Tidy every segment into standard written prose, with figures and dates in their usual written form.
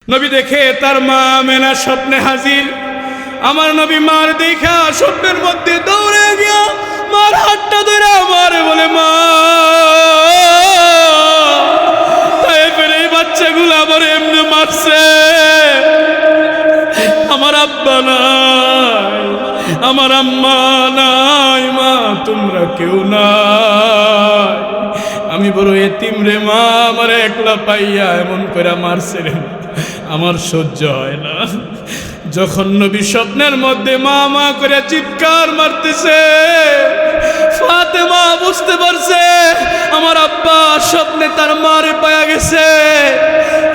নবী দেখে তার মা আমেনা স্বপ্নে হাজির। আমার নবী মার দেখা স্বপ্নের মধ্যে দৌড়ে গিয়া মার হাতটা ধরে আমারে বলে, মা তাইফের এই বাচ্চাগুলো আমার এমনি মারছে, আমার আব্বা নাই, আমার আম্মা নাই, মা তোমরা কেউ নাই, আমি বড় এতিম রে মা, আমার একলা পাইয়া এমন করে মারছে রে, আমার সহ্য হয় না। যখন নবী স্বপ্নের মধ্যে মা মা করে চিৎকার মারতেছে, ফাতেমা বুঝতে পারছে আমার আব্বা স্বপ্নে তার মারে পায়া গেছে।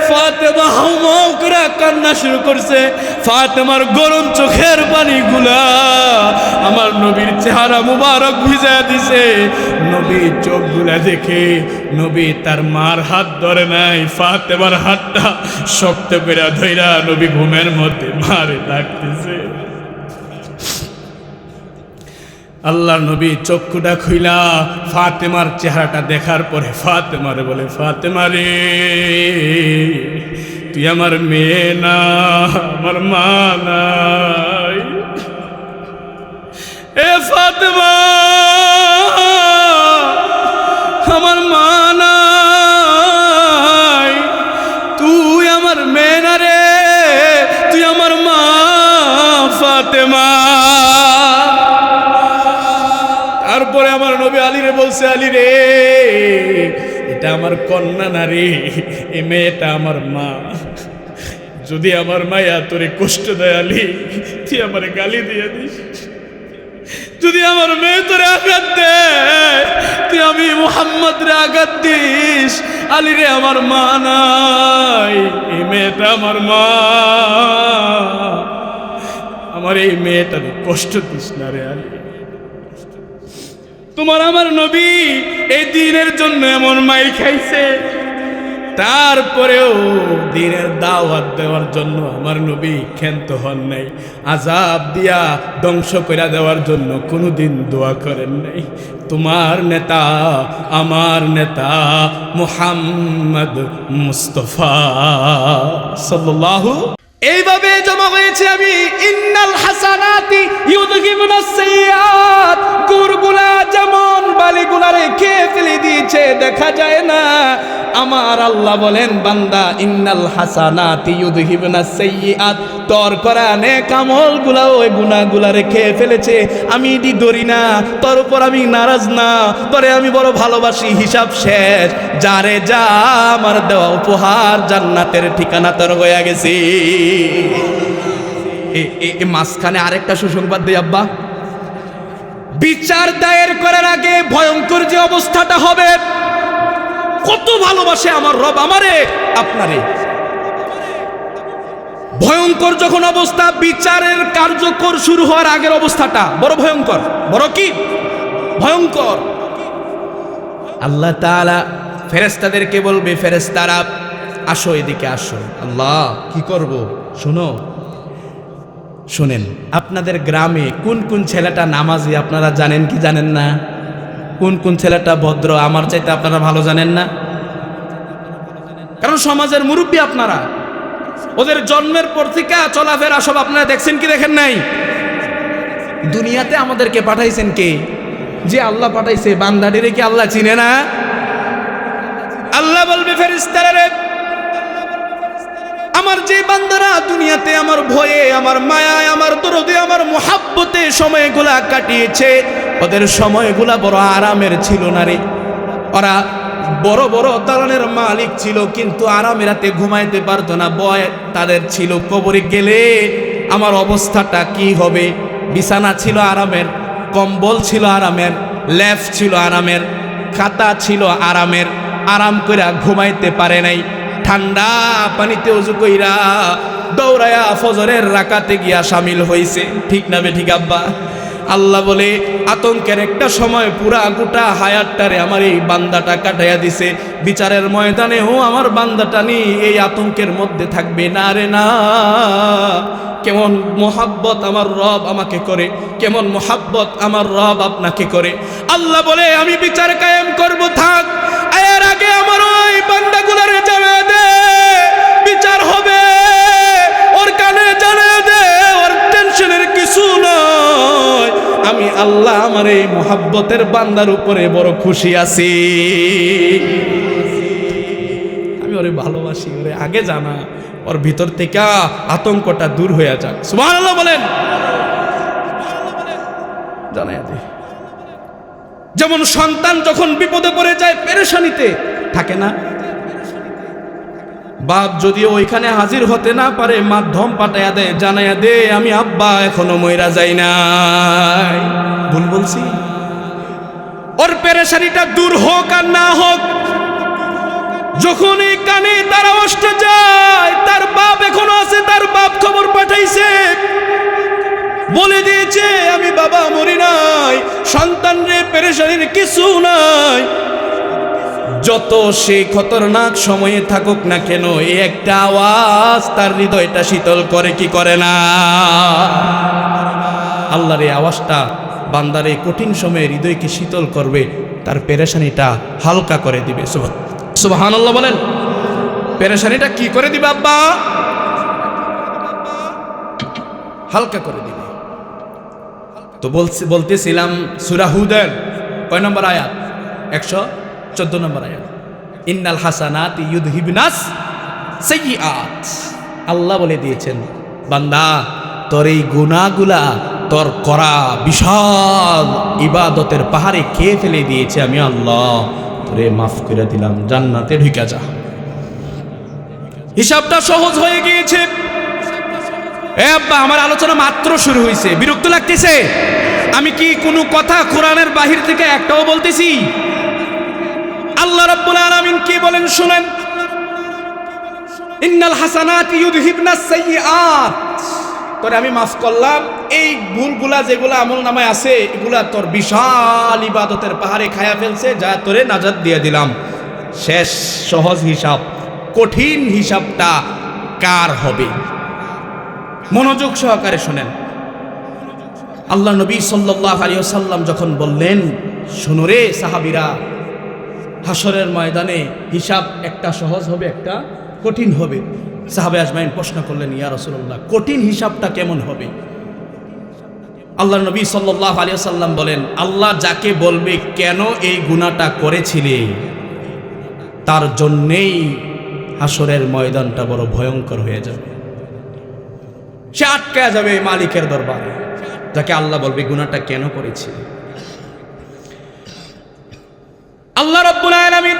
ফাতেমা হাউমাউ করে কান্না শুরু করছে। ফাতেমার গরম চোখের পানিগুলা আমার নবীর চেহারা মুবারক ভিজায় দিছে। নবী চোখগুলা দেখে নবী তার মার হাত ধরে নাই, ফাতেমার হাতটা শক্ত করে ধইরা নবী ঘুমের মধ্যে মারে ডাকতেছে। আল্লাহ নবী চক্ষুটা খুইলা ফাতেমার চেহারাটা দেখার পরে ফাতেমারে বলে, ফাতেমা রে তুই আমার মেয়ে না, আমার মা নাই। এ ফাতেমা আমার মা নাই, তুই আমার মেয়ে না রে, তুই আমার মা ফাতেমা। তারপরে আমার নবী আলীরে বলছে, আলী রে এটা আমার কন্যা না রে, এই মেয়েটা আমার মা। যদি আমার মায়া তোরে কষ্ট দেয় আলী, তুই আমার গালি দিয়ে দিস। যদি আমার মেয়ে তোরে আঘাত দেয়, তুই আমি মুহাম্মদ রে আঘাত দিস। আলী রে আমার মা নাই, এই মেয়েটা আমার মা, আমার এই মেয়েটার কষ্ট দিস না রে আলী। তোমার আমার নবী এই দিনের জন্য এমন মাইর খাইছে, তারপরেও দিনের দাওয়াত দেওয়ার জন্য আমার নবী ক্ষান্ত হন নাই। আযাব দিয়া ধ্বংস করে দেওয়ার জন্য কোনোদিন দোয়া করেন নাই। তোমার নেতা আমার নেতা মুহাম্মদ মুস্তাফা সাল্লাল্লাহু এইভাবে জমা হয়েছে। আমি ইন্নাল হাসানাতি ইউযহিবুনাস সাইয়্যাত, গুরগুলা যেমন বালিগুলারে খেয়ে ফেলে দিয়েছে দেখা যায় না, আমার আল্লাহ বলেন বান্দা ইন্নাল হাসানাতি ইউযহিবুনাস সাইয়্যাত, তোর করা নেক আমলগুলা ওই গুনাহগুলারে খেয়ে ফেলেছে। আমি এটি ধরি না, তোর উপর আমি নারাজ না, তোরে আমি বড় ভালোবাসি, হিসাব শেষ, যারে যা আমার দেওয়া উপহার জান্নাতের ঠিকানা তোর হয়ে গেছে। মাঝখানে আরেকটা সুসংবাদ দেই আব্বা, বিচার দায়ের করার আগে ভয়ঙ্কর যে অবস্থাটা হবে, কত ভালোবাসে আমার রব আমারে আপনারে, ভয়ঙ্কর যখন অবস্থা, বিচারের কার্যকর শুরু হওয়ার আগের অবস্থাটা বড় ভয়ঙ্কর। বড় কি ভয়ঙ্কর। আল্লাহ তাআলা ফেরেশতাদেরকে বলবে, ফেরেশতারা আসো এদিকে আসো। আল্লাহ কি করব? শোনেন, আপনাদের গ্রামে কোন কোন ছেলেটা নামাজি আপনারা জানেন কি জানেন না? কোন কোন ছেলেটা ভদ্র আমার চাইতে আপনারা ভালো জানেন না? কারণ সমাজের মুরব্বী আপনারা, ওদের জন্মের পর থেকে চলাফেরা সব আপনারা দেখছেন কি দেখেন নাই? দুনিয়াতে আমাদেরকে পাঠাইছেন কে? যে আল্লাহ পাঠাইছে। বান্দাটিরে কি আল্লাহ চিনে না? আল্লাহ বলবে ফেরেশতারা রে, আমার যে বান্দারা দুনিয়াতে আমার ভয়ে, আমার মায়ায়, আমার দরদে, আমার মুহাব্বতে সময়গুলা কাটিয়েছে, ওদের সময়গুলা বড় আরামের ছিল না রে। ওরা বড় বড় দালানের মালিক ছিল, কিন্তু আরামে রাতে ঘুমাইতে পারতো না, ভয় তাদের ছিল কবরে গেলে আমার অবস্থাটা কি হবে। বিছানা ছিল আরামের, কম্বল ছিল আরামের, লেপ ছিল আরামের, খাতা ছিল আরামের, আরাম করে ঘুমাইতে পারে নাই। ঠান্ডা পানিতে ওযু কইরা দৌড়ায়া ফজরের রাকাতে গিয়া শামিল হইছে। ঠিক না বে ঠিক আব্বা? আল্লাহ বলে আতঙ্কের একটা সময় পুরা গোটা হায়াতটারে আমার এই বান্দাটা কাটাইয়া দিছে। বিচারের ময়দানে ও আমার বান্দাটা নি এই আতঙ্কের মধ্যে থাকবে না রে না। কেমন মোহাব্বত আমার রব আমাকে করে, কেমন মোহাব্বত আমার রব আপনাকে করে। আল্লাহ বলে আমি বিচার কায়েম করব, থাক, এর আগে আমার ওই বান্দাগুলোরে জানা দে বিচার হবে। আল্লাহ আমার এই মুহাব্বতের বান্দার উপরে বড় খুশি আছি, আমি ওরে ভালোবাসি, ওরে আগে জানা, ওর ভিতর থেকে আতঙ্কটা দূর হয়ে যাক। সুবহানাল্লাহ বলেন। জানাই দে, যেমন সন্তান যখন বিপদে পড়ে যায়, পেরেশানিতে থাকে না, বাপ যদিও ওইখানে হাজির হতে না পারে, মাধ্যম পাঠাইয়া দেয়, জানাইয়া দে আমি আব্বা এখনো মইরা যাই নাই। ভুল বলছি? ওর পেরেশানিটা দূর হোক আর না হোক, যখন এই কানে তার আওয়াজটা যায়, তার বাপ এখনো আছে, তার বাপ খবর পাঠাইছে, বলে দিয়েছে আমি বাবা মরি নাই, সন্তান রে পেরেশানির কিছু নাই। যত সে খতরনাক সময়ে থাকুক না কেন, এই একটা আওয়াজ তার হৃদয়টা শীতল করে কি করে না? আল্লাহর এই আওয়াজটা বান্দার এই কঠিন সময়ে হৃদয়কে শীতল করবে, তার পেরেশানিটা হালকা করে দিবে। সুবহানাল্লাহ বলেন। পেরেশানিটা কি করে দিবে আব্বা? হালকা করে দিবে। তো বলতেছিলাম সূরা হুদের কয় নম্বর আয়াত? 114 নম্বর আয়াত। ইন্নাল হাসানাতি ইউযহিবনাস সাইয়্যাত। আল্লাহ বলে দিয়েছেন, বান্দা তোর এই গুনাহগুলা তোর করা বিশাল ইবাদতের পাহাড়ে খেয়ে ফেলে দিয়েছে আমি আল্লাহ, তোরে মাফ করে দিলাম, জান্নাতে ঢুকে যা। হিসাবটা সহজ হয়ে গিয়েছে। এ আব্বা, আমার আলোচনা মাত্র শুরু হয়েছে, বিরক্ত লাগতেছে? আমি কি কোনো কথা কোরআনের বাহির থেকে একটাও বলতেছি? আল্লাহ রাব্বুল আলামিন কি বলেন শুনেন, ইন্নাল হাসানাতি ইউযহিবনাস সাইয়্যাত। তোরে আমি মাফ করলাম, এই ভুলগুলা যেগুলা আমলনামায় আছে এগুলা তোর বিশাল ইবাদতের পাহাড়ে খায়া ফেলছে, যা তোরে নাজাত দিয়ে দিলাম। শেষ সহজ হিসাব, কঠিন হিসাবটা কার হবে? মনোযোগ সহকারে শুনেন। আল্লাহ নবী সাল্লাল্লাহু আলাইহি ওয়াসাল্লাম যখন বললেন, শোনো রে সাহাবীরা, হাসরের ময়দানে হিসাব একটা সহজ হবে, একটা কঠিন হবে। সাহাবে আজমাইন প্রশ্ন করলেন, ইয়া রাসূলুল্লাহ, কঠিন হিসাবটা কেমন হবে? আল্লাহ নবী সাল্লাল্লাহু আলাইহি ওয়াসাল্লাম বলেন, আল্লাহ যাকে বলবে কেন এই গুনাহটা করেছিলে, তার জন্যেই হাসরের ময়দানটা বড় ভয়ঙ্কর হয়ে যাবে। সে আটকা যাবে মালিকের দরবারে, যাকে আল্লাহ বলবে গুনাহটা কেন করেছিলে। আল্লাহ রাব্বুল আলামিন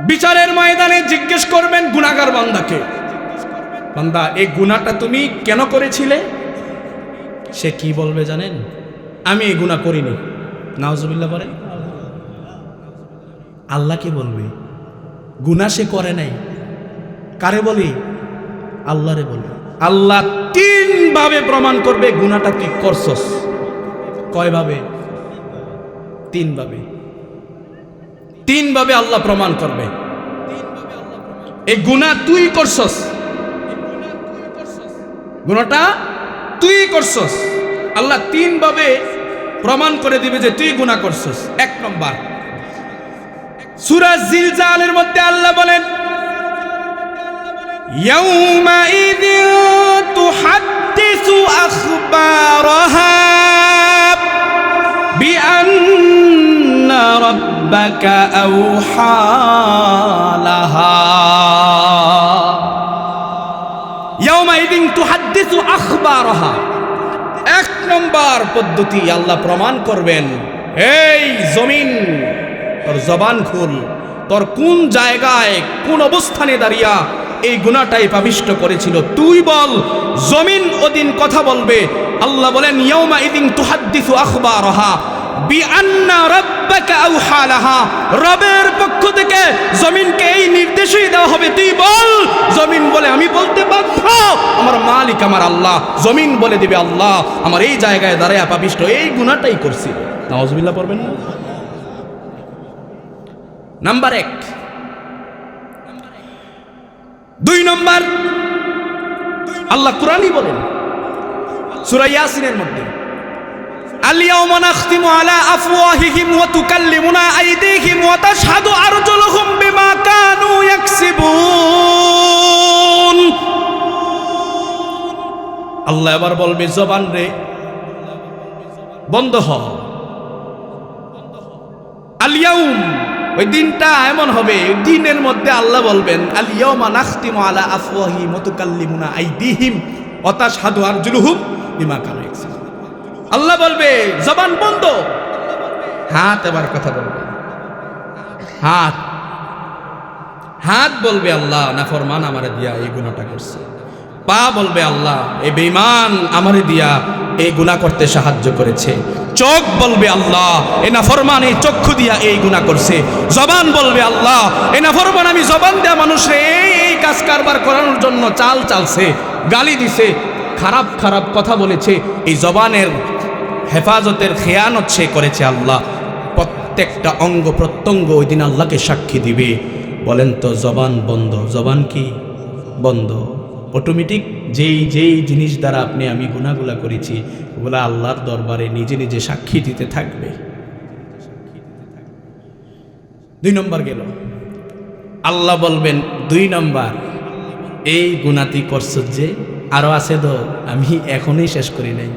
বিচারের ময়দানে জিজ্ঞেস করবেন গুনাহগার বান্দাকে, বান্দা এই গুনাহটা তুমি কেন করেছিলে? সে কি বলবে জানেন? আমি এই গুনাহ করিনি। নাউজুবিল্লাহ বলেন। আল্লাহ কি বলবে? গুনাহ সে করে নাই। কারে বলি? আল্লাহরে বলবে। আল্লাহ 3 ভাবে প্রমাণ করবে গুনাহটা তুই করছস। কয় ভাবে? 3 ভাবে। 3 ভাবে আল্লাহ প্রমাণ করবে এই গুনাহ তুই করছস, গুনাহটা তুই করছস। আল্লাহ 3 ভাবে প্রমাণ করে দিবে যে তুই গুনাহ করছস। 1 নম্বর, সূরা জিলজালের মধ্যে আল্লাহ বলেন, ইয়াউমাইযিন তুহাদ্দিসু আখবারাহা বিআন্না রাব্বাকা আওহা লাহা। ইয়াউমাইযিন তুহাদ্দিসু আখবারাহা। 1 নম্বর পদ্ধতি, আল্লাহ প্রমাণ করবেন, এই জমিন তোর জবান খুল, তোর কোন জায়গায় কোন অবস্থানে দাঁড়িয়া এই গুনাহটাই পাবিষ্ট করেছিল তুই বল। জমিন ওদিন কথা বলবে। আল্লাহ বলেন, ইয়াউমা ইদিন তুহাদ্দিসু আখবারাহা বিআন্না রাব্বাকা আওহা লাহা। রবের পক্ষ থেকে জমিনকে এই নির্দেশই দেওয়া হবে, তুই বল। জমিন বলে, আমি বলতে বাধ্য, আমার মালিক আমার আল্লাহ। জমিন বলে দিবে, আল্লাহ আমার এই জায়গায় দাঁড়ায়া পাবিষ্ট এই গুনাহটাই করছিল। নাউজুবিল্লাহ পড়বেন না? নাম্বার 1। 2 নম্বর, আল্লাহ কুরআনই বলেন সূরা ইয়াসিনের মধ্যে, আল-ইয়াওমা নাখতিমু আলা আফওয়াহিহিম ওয়া তুকাল্লিমুনা আইদিহিম ওয়া তাশহাদু আরজুলুহুম বিমা কানু ইয়াকসিবুন। আল্লাহ এবার বলবে, জবান রে বন্ধ হ। আল ইয়াউম, ওই দিনটা এমন হবে, ওই দিনের মধ্যে আল্লাহ বলবেন আল ইয়াউমা নাখতিমু আলা আফওয়াহিহিম ওয়া তুকাল্লিমুনা আইদিহিম ওয়া তাশহাদু আরজুলুহুম বিমা কানু ইয়াকসিবুন। আল্লাহ বলবে জবান বন্ধ, হাত এবার কথা বলবে, হাত হাত বলবে আল্লাহ নাফরমান আমারে দিয়া এই গুনাহটা করছে। পা বলবে আল্লাহ এই বেঈমান আমারে দিয়া এই গুনাহ করতে সাহায্য করেছে। চোখ বলবে আল্লাহ এই নাফরমান এই চক্ষু দিয়া এই গুনাহ করছে। জবান বলবে আল্লাহ এই নাফরমান আমি জবান দেয়া মানুষরে এই কাজ কারবার করানোর জন্য চাল চালছে, গালি দিছে, খারাপ খারাপ কথা বলেছে। এই জবানের হেফাজতের খেয়ানত সে করেছে। আল্লাহ প্রত্যেকটা অঙ্গ প্রত্যঙ্গ ওই দিন আল্লাহকে সাক্ষী দিবে। বলেন তো জবান বন্ধ, জবান কি বন্ধ? অটোমেটিক যেই যেই জিনিস দ্বারা আপনি আমি গুনাহগুলা করেছি ওগুলা আল্লাহর দরবারে নিজে নিজে সাক্ষী দিতে থাকবে। 2 নম্বর গেল, আল্লাহ বলবেন 2 নম্বর এই গুনাহটি করছ যে আরো আছে তো, আমি এখনই শেষ করি নাই।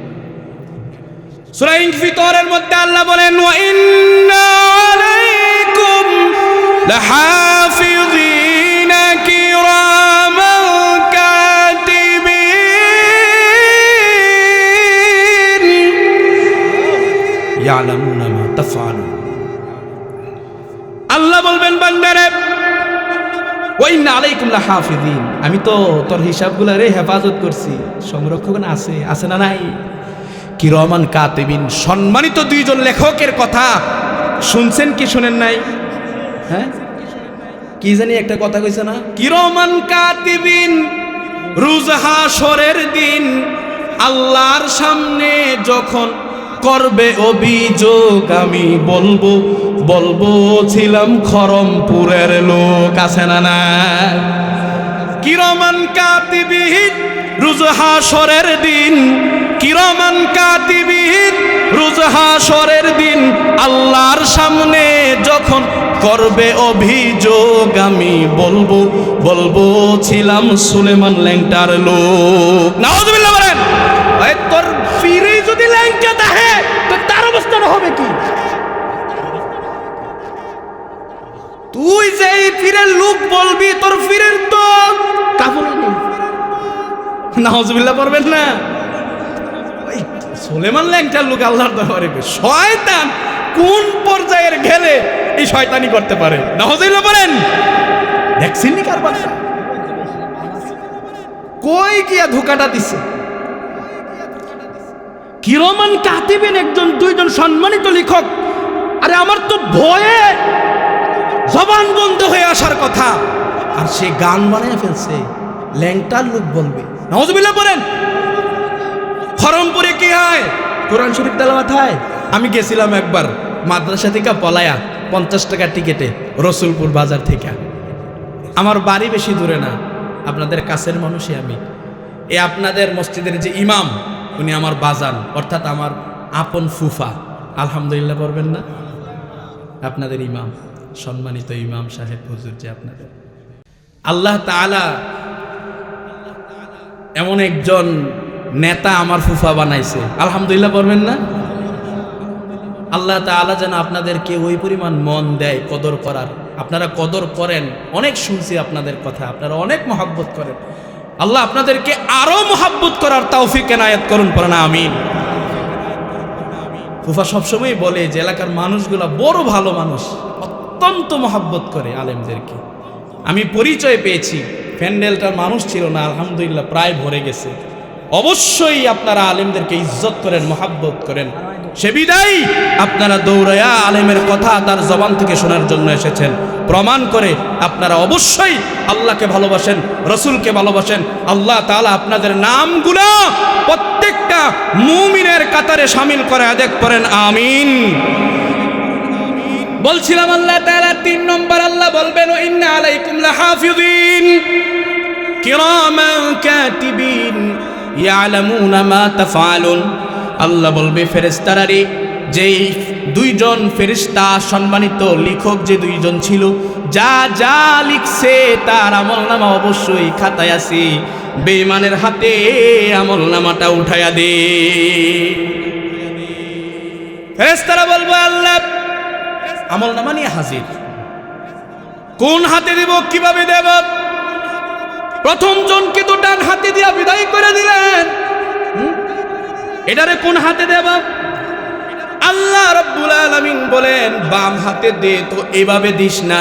সূরা ইনফিতরের মধ্যে আল্লাহ বলেন ওয়া ইন্না আলাইকুম লাহাফিযিনা কিরামান কাতিবিন ইয়ালামুনা মা তাফআলুন। আল্লাহ বলবেন বান্দারে ওয়া ইন্না আলাইকুম লাহাফিযিন, আমি তো তোর হিসাবগুলা রে হেফাজত করছি, সংরক্ষণ আছে, আছে না নাই? কিরামান কাতিবিন, সম্মানিত 2 জন লেখকের কথা শুনছেন কি শুনেন নাই? হ্যাঁ, কি জানি একটা কথা কইছে না, কিরামান কাতিবিন। রোজ হাশরের দিন আল্লাহর সামনে যখন করবে অভিযোগ আমি বলবো বলবো ছিলাম খরমপুরের লোক, আছে না না? কিরামান কাতিবিন রোজ হাশরের দিন, কিরামান কাতিবিন রোজ হাশরের দিন আল্লাহর সামনে যখন করবে অভিযোগ আমি বলবো বলবো ছিলাম সুলেমান ল্যাংটার লোক। নাউযুবিল্লাহ বলেন। এই তোর ফিরে যদি ল্যাংটা থাকে তো তার অবস্থাটা হবে কি? তুই যে ফিরের লোক বলবি তোর ফিরের তো কাবুল নেই। নাউযুবিল্লাহ পড়বেন না? সুলেমান ল্যাংটার লোক আল্লাহর দরবারে, শয়তান কোন পর্যায়ের গেলে এই শয়তানি করতে পারে? নাউযুবিল্লাহ বলেন। দেখছেন নি কার বাসা কই গিয়া ধোকাটা দিছে? কিরামান কাতিবিন, একজন 2 জন সম্মানিত লেখক। আরে আমার তো ভয়ে জবান বন্ধ হয়ে আসার কথা, আর সে গান বানিয়ে ফেলছে, ল্যাংটার লোক বলবে। নাউযুবিল্লাহ বলেন। খরমপুরে কি হয়? কোরআন শরীফ তেলাওয়াত হয়। আমি গেছিলাম একবার মাদ্রাসা থেকে পলায়া 50 টাকা টিকেটে রসুলপুর বাজার থেকে। আমার বাড়ি বেশি দূরে না, আপনাদের কাছের মানুষই আমি। এ আপনাদের মসজিদের যে ইমাম উনি আমার বাজান, অর্থাৎ আমার আপন ফুফা। আলহামদুলিল্লাহ বলবেন না? আপনাদের ইমাম, সম্মানিত ইমাম সাহেব হুজুর যে আপনাদের, আল্লাহ তাআলা এমন একজন নেতা আমার ফুফা বানাইছে। আলহামদুলিল্লাহ বলবেন না? আল্লাহ তাআলা যেন আপনাদেরকে ওই পরিমাণ মন দেয় কদর করার। আপনারা কদর করেন, অনেক শুনছি আপনাদের কথা, আপনারা অনেক মহব্বত করেন। আল্লাহ আপনাদেরকে আরো মহব্বত করার তৌফিক এনায়েত করুন, পড়েন আমিন। ফুফা সবসময় বলে যে এলাকার মানুষগুলা বড় ভালো মানুষ, অত্যন্ত মহব্বত করে আলেমদেরকে। আমি পরিচয় পেয়েছি, প্যান্ডেলটার মানুষ ছিল না, আলহামদুলিল্লাহ প্রায় ভরে গেছে। অবশ্যই আপনারা আলেমদেরকে ইজ্জত করেন, মহব্বত করেন। সে বিদায় আপনারা দৌড়ায়া আলেমের কথা তার জবান থেকে শোনার জন্য এসেছেন, প্রমাণ করে আপনারা অবশ্যই আল্লাহকে ভালোবাসেন, রসুলকে ভালোবাসেন। আল্লাহ তাআলা আপনাদের নামগুলো প্রত্যেকটা মুমিনের কাতারে শামিল করে আদেক করেন আমিন। বলছিলাম আল্লাহ তাআলা 3 নম্বর আল্লাহ বলবেন ওয়া ইন্না আলাইকুম লাহাফিযিন কিরামান কাতিবিন ইয়ালামুনা মা তাফআলুন। আল্লাহ বলবে ফেরেশতারা রে, যেই 2 জন ফেরেশতা সম্মানিত লেখক যে 2 জন ছিল, যা যা লিখছে তার আমলনামা অবশ্যই খাতায় আছে, বেঈমানের হাতে আমলনামাটা উঠায়া দে। ফেরেশতারা বলবো আল্লাহ আমলনামা নিয়ে হাজির, কোন হাতে দেব, কিভাবে দেব? প্রথম জনকে তো ডান হাতে দিয়া বিদায় করে দিলেন, এটারে কোন হাতে দেব? আল্লাহ রাব্বুল আলামিন বলেন বাম হাতে দে। তো এভাবে দিস না,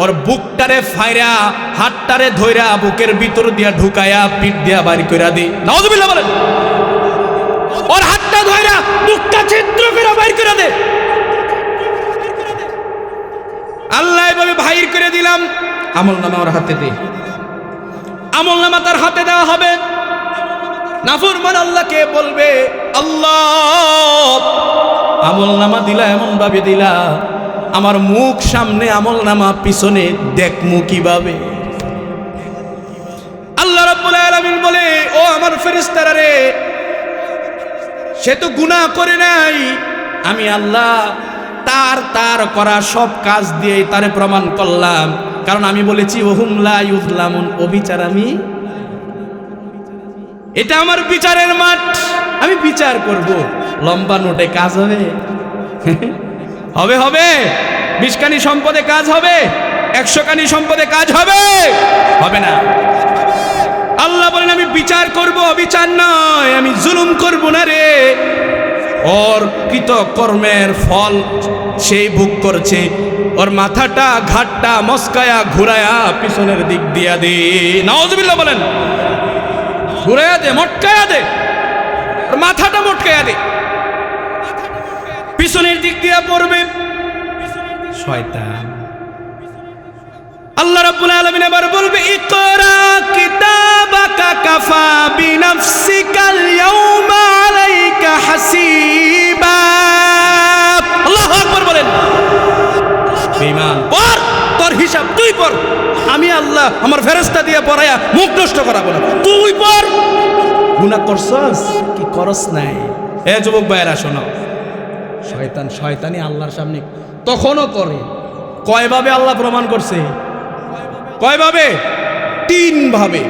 ওর বুকটারে ফাইরা হাতটারে ধইরা বুকের ভিতর দিয়া ঢুকায়া পিঠ দিয়া বাড়ি কইরা দে। নাউজুবিল্লাহ বলেন। ওর হাতটা ধইরা বুকটা ছিদ্র করে বাইর করে দে। আল্লাহ এভাবে বাইর করে দিলাম, আমলনামা ওর হাতে দে। আমলনামা তার হাতে দেওয়া হবে। নাফরমান আল্লাহকে বলবে আল্লাহ আমলনামা দিলা এমন ভাবে দিলা, আমার মুখ সামনে আমলনামা পিছনে দেখমু কিভাবে? আল্লাহ রাব্বুল আলামিন বলে ও আমার ফেরেশতারা রে, সে তো গুনাহ করে নাই, আমি আল্লাহ তার করা সব কাজ দিয়ে তারে প্রমাণ করলাম। কারণ আমি বলেছি ওহুম লা ইউযলামুন, অবিচার আমি, এটা আমার বিচারের মাঠ, আমি বিচার করব। লম্বা নোটে কাজ হবে? হবে হবে? 20 কানি সম্পদে কাজ হবে? 100 কানি সম্পদে কাজ হবে? হবে না। আল্লাহ বলেন আমি বিচার করব, অবিচার নয়, আমি জুলুম করব না রে। ওর কৃত কর্মের ফল সেই ভোগ করছে। ওর মাথাটা ঘাটটা মস্কায়া ঘুরায়া পিছনের দিক দিয়া দে। নাউজুবিল্লাহ বলেন। ঘুরায়া দে, মটকায়া দে, ওর মাথাটা মটকায়া দে, পিছনের দিক দিয়া পড়বে শয়তান। আল্লাহ রাব্বুল আলামিন এবার বলবে ইকরা কিতাবাকা কাফা বিনাফসিকাল ইয়াউমা আলাইকা হাসিবা। আল্লাহু আকবার বলেন। বেঈমান পড়, তোর হিসাব তুই পড়, আমি আল্লাহ আমার ফেরেশতা দিয়ে পড়ায়া মুখ নষ্ট করাবো না, তুই পড়। গুনাহ করছস কি করস নাই? এ যুবক ভাইরা শোনো, শয়তান শয়তানি আল্লাহর সামনে তখনও করে। কয়ভাবে আল্লাহ প্রমাণ করছে? কয়ভাবে? 3 ভাবে।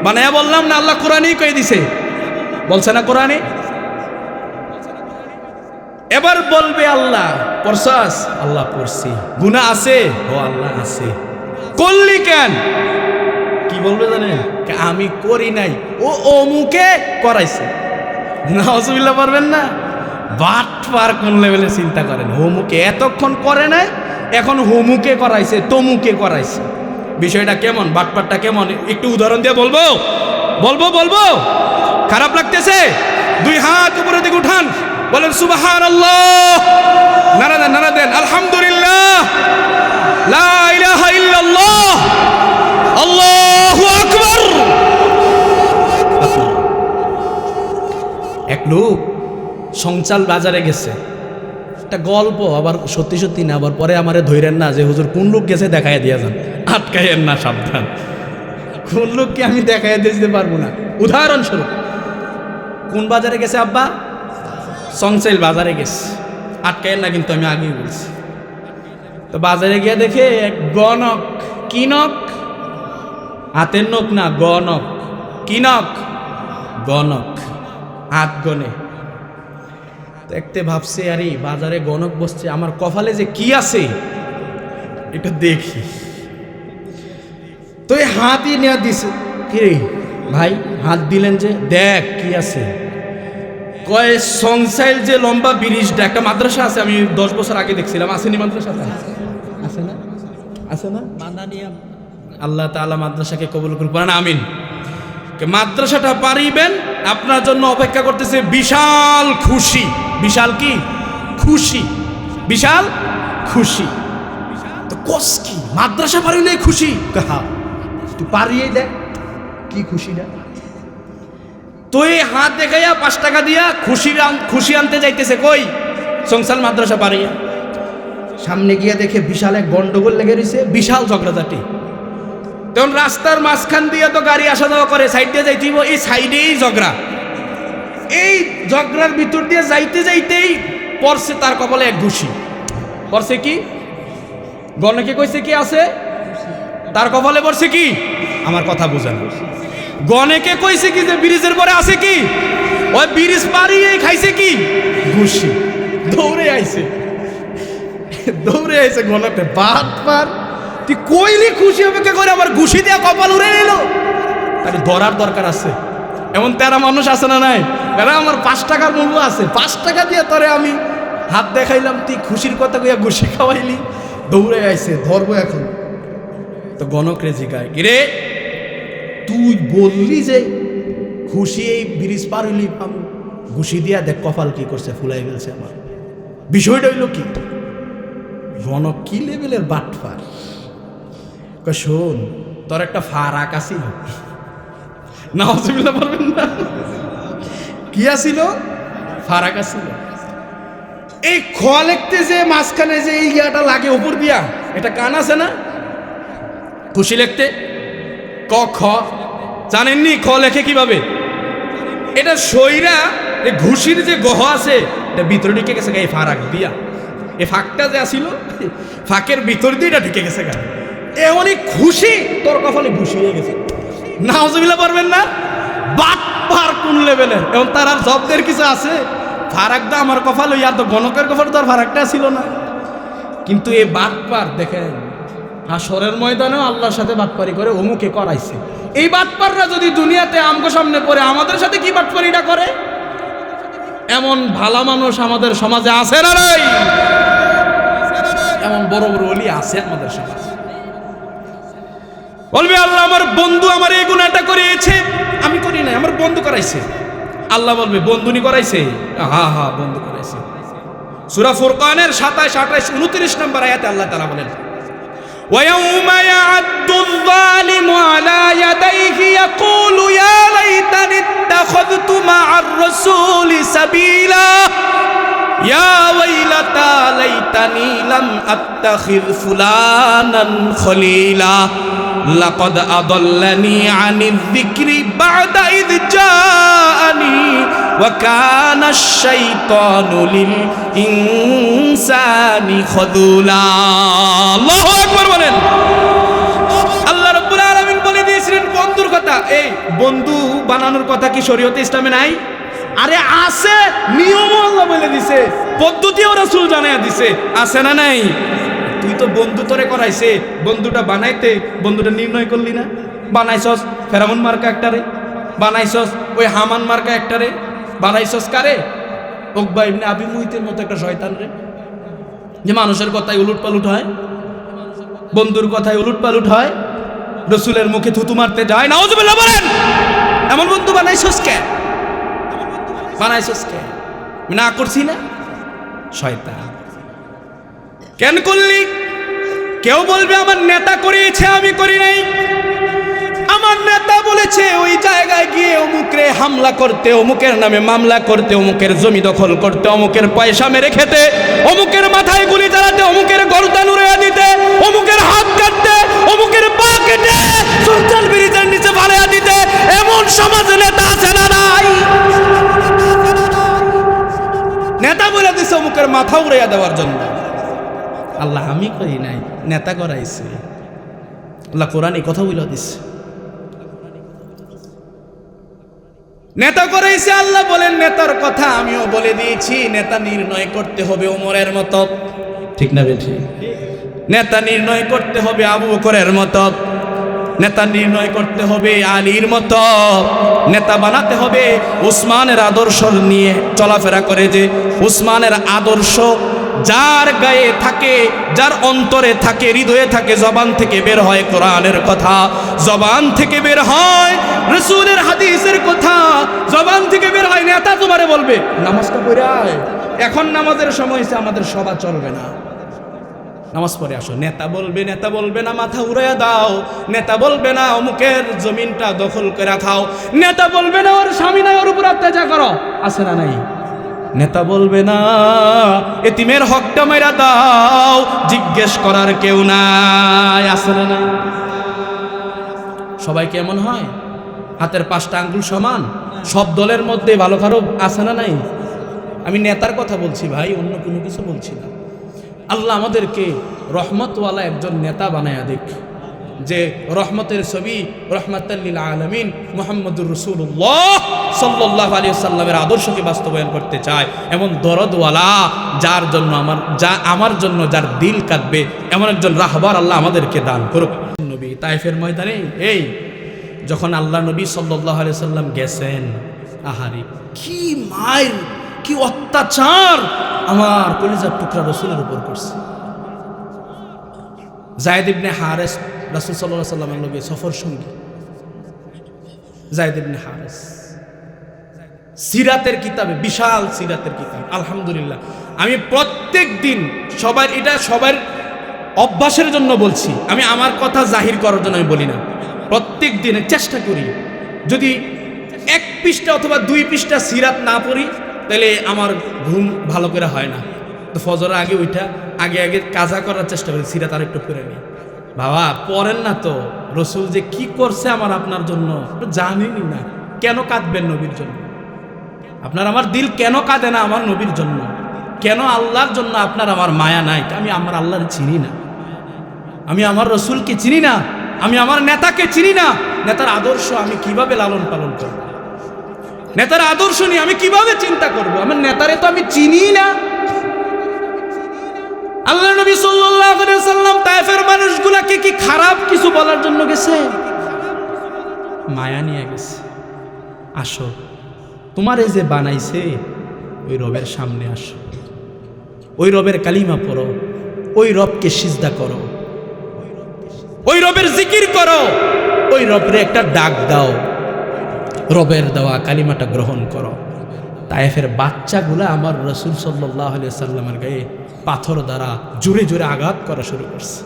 বানায়া বললাম না, আল্লাহ কোরআনেই কয়ে দিছে, বলছে না কোরআনে? এবার বলবে আল্লাহ পড়ছস? আল্লাহ পড়ছি। গুনাহ আছে? ও আল্লাহ আছে। করলি কেন? কি বলবে জানেন? আমি করি নাই, ও অমুকে করাইছে। নাউজুবিল্লাহ পারবেন না? বাটপার কোন লেভেলে চিন্তা করেন। হোমুকে এতক্ষণ করে নাই, এখন হোমুকে করাইছে, তমুকে করাইছে। বিষয়টা কেমন? বাটপারটা কেমন? একটু উদাহরণ দিয়ে বলবো বলবো বলবো খারাপ লাগতেছে? 2 হাত উপরের দিকে উঠান, বলেন সুবহানাল্লাহ, নারা দেন, নারা দেন, আলহামদুলিল্লাহ, লা ইলাহা ইল্লাল্লাহ, আল্লাহু আকবার। এক লোক সংচাল বাজারে গেছে, একটা গল্প, আবার সত্যি সত্যি না, আবার পরে আমারে ধইরেন না যে হুজুর কোন লোক গেছে দেখাইয়া দিয়া যান, আটকাইয়েন না, সাবধান। কোন লোককে আমি দেখাইয়া দিতে পারবো না। উদাহরণস্বরূপ কোন বাজারে গেছে আব্বা? সংচাইল বাজারে গেছে, আটকাইয়েন না কিন্তু, আমি আগেই বলছি। তো বাজারে গিয়ে দেখে এক গণক, কি নক? হাতের নখ না, গণক। কি নক? গণক, হাত গনে। দেখতে ভাবছে আরে বাজারে গণক বসছে, আমার কপালে যে কি আছে এটা দেখি। তো এই হাতই নেওয়া দিছে। কি রে ভাই, হাত দিলেন যে, দেখ কি আছে। কয় সংসাইল যে লম্বা ব্রিজটা, একটা মাদ্রাসা আছে, আমি 10 বছর আগে দেখছিলাম, আসেনি মাদ্রাসাটা? আছে না? আছে না? আল্লাহ তাআলা মাদ্রাসাকে কবুল করুন, আমিন। মাদ্রাসাটা পারিবেন, আপনার জন্য অপেক্ষা করতেছে বিশাল খুশি। বিশাল কি? খুশি। বিশাল খুশি। তো কস কি মাদ্রাসা পারিলে খুশি? কাহা তুই পারিয়ে দেখ কি খুশি না। তো এই হাত দেখাইয়া 5 টাকা দিয়া খুশি আনতে যাইতেছে, কই সংসার মাদ্রাসা পারিয়া। সামনে গিয়া দেখে বিশাল এক গন্ডগোল লেগে রয়েছে, বিশাল ঝগড়াঝাটি। তখন রাস্তার মাঝখান দিয়ে তো গাড়ি আসা যাওয়া করে, সাইড দিয়ে যাইতেই, এই সাইডেই ঝগড়া। এই ঝগড়ার ভিতর দিয়ে যাইতে যাইতেই পড়ছে তার কপালে এক ঘুষি। পড়ছে কি? গণকে কইছে কি আছে, তার কপালে পড়ছে কি? আমার কথা বুঝেন। গণকে কইছে কি যে ব্রিজের পরে আছে কি? ওই ব্রিজ পারিয়ে খাইছে কি? ঘুষি। দৌড়ে আইছে গণকে বাদ পার তুই কইলি খুশি অপেক্ষা করে আমার ঘুষি দিয়া কপাল উড়ে নিল। তাহলে ধরার দরকার আছে। এমন তেরা মানুষ আছে না নাই? এরা আমার 5 টাকার মূল্য আছে, 5 টাকা দিয়ে তোরে আমি হাত দেখাইলাম, তুই খুশির কথা কইয়া ঘুষি খাওয়াইলি। দৌড়ে আইছে, ধরবো এখন। তো গণক রে জিগায়, কিরে তুই বললি যে খুশি এই ব্রিজ পার হইলি পাবো, ঘুষি দিয়া দেখ কপাল কি করছে, ফুলাই ফেলছে আমার। বিষয়টা হইল কি? গণক কি লেভেলের বাটপার। শোন, তোর একটা ফারাক আসিল, নাউজুবিল্লাহ বলবেন না, কি আসিল? ফারাক আসিল। এই খ লিখতে যে মাঝখানে যে ইয়াটা লাগে উপর দিয়া, এটা কান আছে না? খুশি লিখতে ক খ জানেননি? খ লেখে কিভাবে? এটা সইরা ঘুষির যে গহ আছে এটা ভিতরে ঢুকে গেছে এই ফারাক দিয়া। এই ফাঁকটা যে আসিল, ফাঁকের ভিতর দিয়ে এটা ঢুকে গেছে গা। এ অনেক খুশি, তোর কপালে ঘুষি হয়ে গেছে। নাউজুবিল্লাহ পারবেন না? বাটপার কোন লেভেলের! এবং তার আর জব্দের কিছু আছে? ফারাকটা আমার কপাল, ইয়ার তো গণকের কপাল, তোর ফারাকটা ছিল না। কিন্তু এই বাটপার দেখেন, হাসরের ময়দানেও আল্লাহর সাথে বাটপারি করে, অমুকে করাইছে। এই বাটপাররা যদি দুনিয়াতে আমগো সামনে পড়ে, আমাদের সাথে কি বাটপারিটা করে? এমন ভালো মানুষ আমাদের সমাজে আছে না নাই? এমন বড় বড় ওলি আছে আমাদের সমাজে। বলবে আল্লাহ আমার বন্ধু আমার এই গুনাহটা করিয়েছে, আমি করি নাই, আমার বন্ধু করাইছে। আল্লাহ বলবে বন্ধুনি করাইছে? হ্যাঁ হ্যাঁ বন্ধু করাইছে। সূরা ফুরকানের 27, 28, 29 নম্বর আয়াতে আল্লাহ তাআলা বলেন, وَيَوْمَ يَعَضُّ الظَّالِمُ عَلَى يَدَيْهِ يَقُولُ يَا لَيْتَنِي اتَّخَذْتُ مَعَ الرَّسُولِ سَبِيلًا يَا وَيْلَتَى لَيْتَنِي لَمْ أَتَّخِذْ فُلَانًا خَلِيلًا لَقَدْ أَضَلَّنِي عَنِ الذِّكْرِ بَعْدَ إِذْ جَاءَنِي وَكَانَ الشَّيْطَانُ لِلْإِنسَانِ خَذُولًا। আল্লাহু আকবার বলেন। আল্লাহ রাব্বুল আলামিন বলে দিয়েছিলেন বন্ধুর কথা। এই বন্ধু বানানোর কথা কি শরীয়তে ইসলামে নাই? আরে আছে, নিয়মও আল্লাহ বলে দিছে, পদ্ধতিও রাসূল জানায়া দিছে, আছে না নাই? তুই তো বন্ধু তোরে করাইছে, বন্ধুটা বানাইতে বন্ধুটা নির্ণয় করলি না? বানাইছস ফেরাউন মার্কা একটারে, বানাইছস ওই হামান মার্কা একটারে, বানাইছস কারে? উকবা ইবনে আবি মুইতের মতো একটা শয়তান রে, যে মানুষের কথায় উলট পালট হয়, বন্ধুর কথায় উলট পালট হয়, রাসূলের মুখে থুতু মারতে যায়। নাউজুবিল্লাহ বলেন। এমন বন্ধু বানাইছস কে? বানাইছস কে? না করছি না, শয়তান। কেন করলি? কেউ বলবে আমার নেতা করিয়েছে, আমি করি নাই। আমার নেতা বলেছে ওই জায়গায় গিয়ে অমুকরে হামলা করতে, অমুকের নামে মামলা করতে, অমুকের জমি দখল করতে, অমুকের পয়সা মেরে খেতে, অমুকের মাথায় গুলি চালাতে, অমুকের গর্দান উড়িয়ে দিতে, অমুকের হাত কাটতে, অমুকের পা কেটে সুলতান ব্রিজের নিচে ফালাইয়া দিতে। এমন সমাজে নেতা আছে না নাই? নেতা বলে দিছে অমুকের মাথা উড়াইয়া দেওয়ার জন্য। আল্লাহ আমি করি নাই, নেতা করাইছে। আল্লাহ কোরআনে কথা বলে দিছে, নেতা করাইছে। আল্লাহ বলেন নেতার কথা আমিও বলে দিয়েছি, নেতা নির্ণয় করতে হবে ওমরের মতো, ঠিক না বেঠি? নেতা নির্ণয় করতে হবে আবু বকরের মতো, নেতা নির্ণয় করতে হবে আলীর মতো, নেতা বানাতে হবে উসমানের আদর্শ নিয়ে চলাফেরা করে, যে উসমানের আদর্শ যার গায়ে থাকে, যার অন্তরে থাকে, হৃদয়ে থাকে, জবান থেকে বের হয় কোরআনের কথা, জবান থেকে বের হয় রাসূলের হাদিসের কথা, জবান থেকে বের হয়। নেতা তোমারে বলবে নামাজটা পড়ে আয়, এখন নামাজের সময় হয়েছে, আমাদের সভা চলবে না, নামাজ পড়ে আসো। নেতা বলবে না মাথা উড়াইয়া দাও, নেতা বলবে না অমুকের জমিনটা দখল করে খাও, নেতা বলবে না ওর স্বামী নাই ওর উপর অত্যাচার করো, আছে না নাই? নেতা বলবে না এতিমের হকটা মেরা দাও, জিজ্ঞেস করার কেউ নাই, আছে না নাই? সবাই কেমন হয়? হাতের 5টা আঙ্গুল সমান, সব দলের মধ্যে ভালো খারাপ আছে না নাই? আমি নেতার কথা বলছি ভাই, অন্য কোনো কিছু বলছি না। আল্লাহ আমাদেরকে রহমতওয়ালা একজন নেতা বানায়া দেখ। যে রহমতের ছবি রহমাতাল লিল আলামিন মুহাম্মদুর রাসূলুল্লাহ সাল্লাল্লাহু আলাইহি ওয়াসাল্লামের আদর্শকে বাস্তবায়ন করতে চায় এমন দরদওয়ালা যার জন্য আমার জন্য যার দিল কাঁদবে এমন একজন রাহবার আল্লাহ আমাদেরকে দান করুক। নবী তায়েফের ময়দানে এই যখন আল্লাহ নবী সাল্লাল্লাহু আলাইহি ওয়াসাল্লাম গেছেন, আহারে কি মায়ের কি অত্যাচার আমার কলিজার টুকরা রাসূলের উপর করছে। যায়েদ ইবনে হারেস রাসূল সাল্লাল্লাহু আলাইহি ওয়াসাল্লামের লগে সফর সঙ্গী। যায়েদ ইবনে হারেস সিরাতের কিতাবে, বিশাল সিরাতের কিতাব, আলহামদুলিল্লাহ আমি প্রত্যেক দিন সবার অভ্যাসের জন্য বলছি, আমি আমার কথা জাহির করার জন্য আমি বলি না, প্রত্যেক দিনের চেষ্টা করি যদি 1 পৃষ্ঠা অথবা 2 পৃষ্ঠা সিরাত না পড়ি তাহলে আমার ঘুম ভালো করে হয় না। তো ফজরের আগে ওইটা আগে কাজা করার চেষ্টা করি, সিরাত আর একটু পড়ে নিই। বাবা পড়েন না তো, রসুল যে কি করছে আমার আপনার জন্য জানেনই না। কেন কাঁদবেন নবীর জন্য? আপনার আমার দিল কেন কাঁদে না আমার নবীর জন্য? কেন আল্লাহর জন্য আপনার আমার মায়া নাই? আমি আমার আল্লাহর চিনি না, আমি আমার রসুলকে চিনি না, আমি আমার নেতাকে চিনি না। নেতার আদর্শ আমি কিভাবে লালন পালন করব? নেতার আদর্শ নিয়ে আমি কিভাবে চিন্তা করব? আমার নেতারে তো আমি চিনি না। আল্লাহ নবী সাল্লাল্লাহু আলাইহি ওয়াসাল্লাম তায়েফের মানুষগুলাকে কি খারাপ কিছু বলার জন্য গেছে? মায়া নিয়ে গেছে। আসো, তোমার এই যে বানাইছে ওই রবের সামনে আসো, ওই রবের কালিমা পড়ো, ওই রবকে সিজদা করো, ওই রবের জিকির করো, ওই রবের একটা ডাক দাও, রবের দেওয়া কালিমাটা গ্রহণ করো। তায়েফের বাচ্চাগুলা আমার রাসূল সাল্লাল্লাহু আলাইহি ওয়াসাল্লামের গায়ে পাথর দ্বারা জোরে জোরে আঘাত করা শুরু করছে।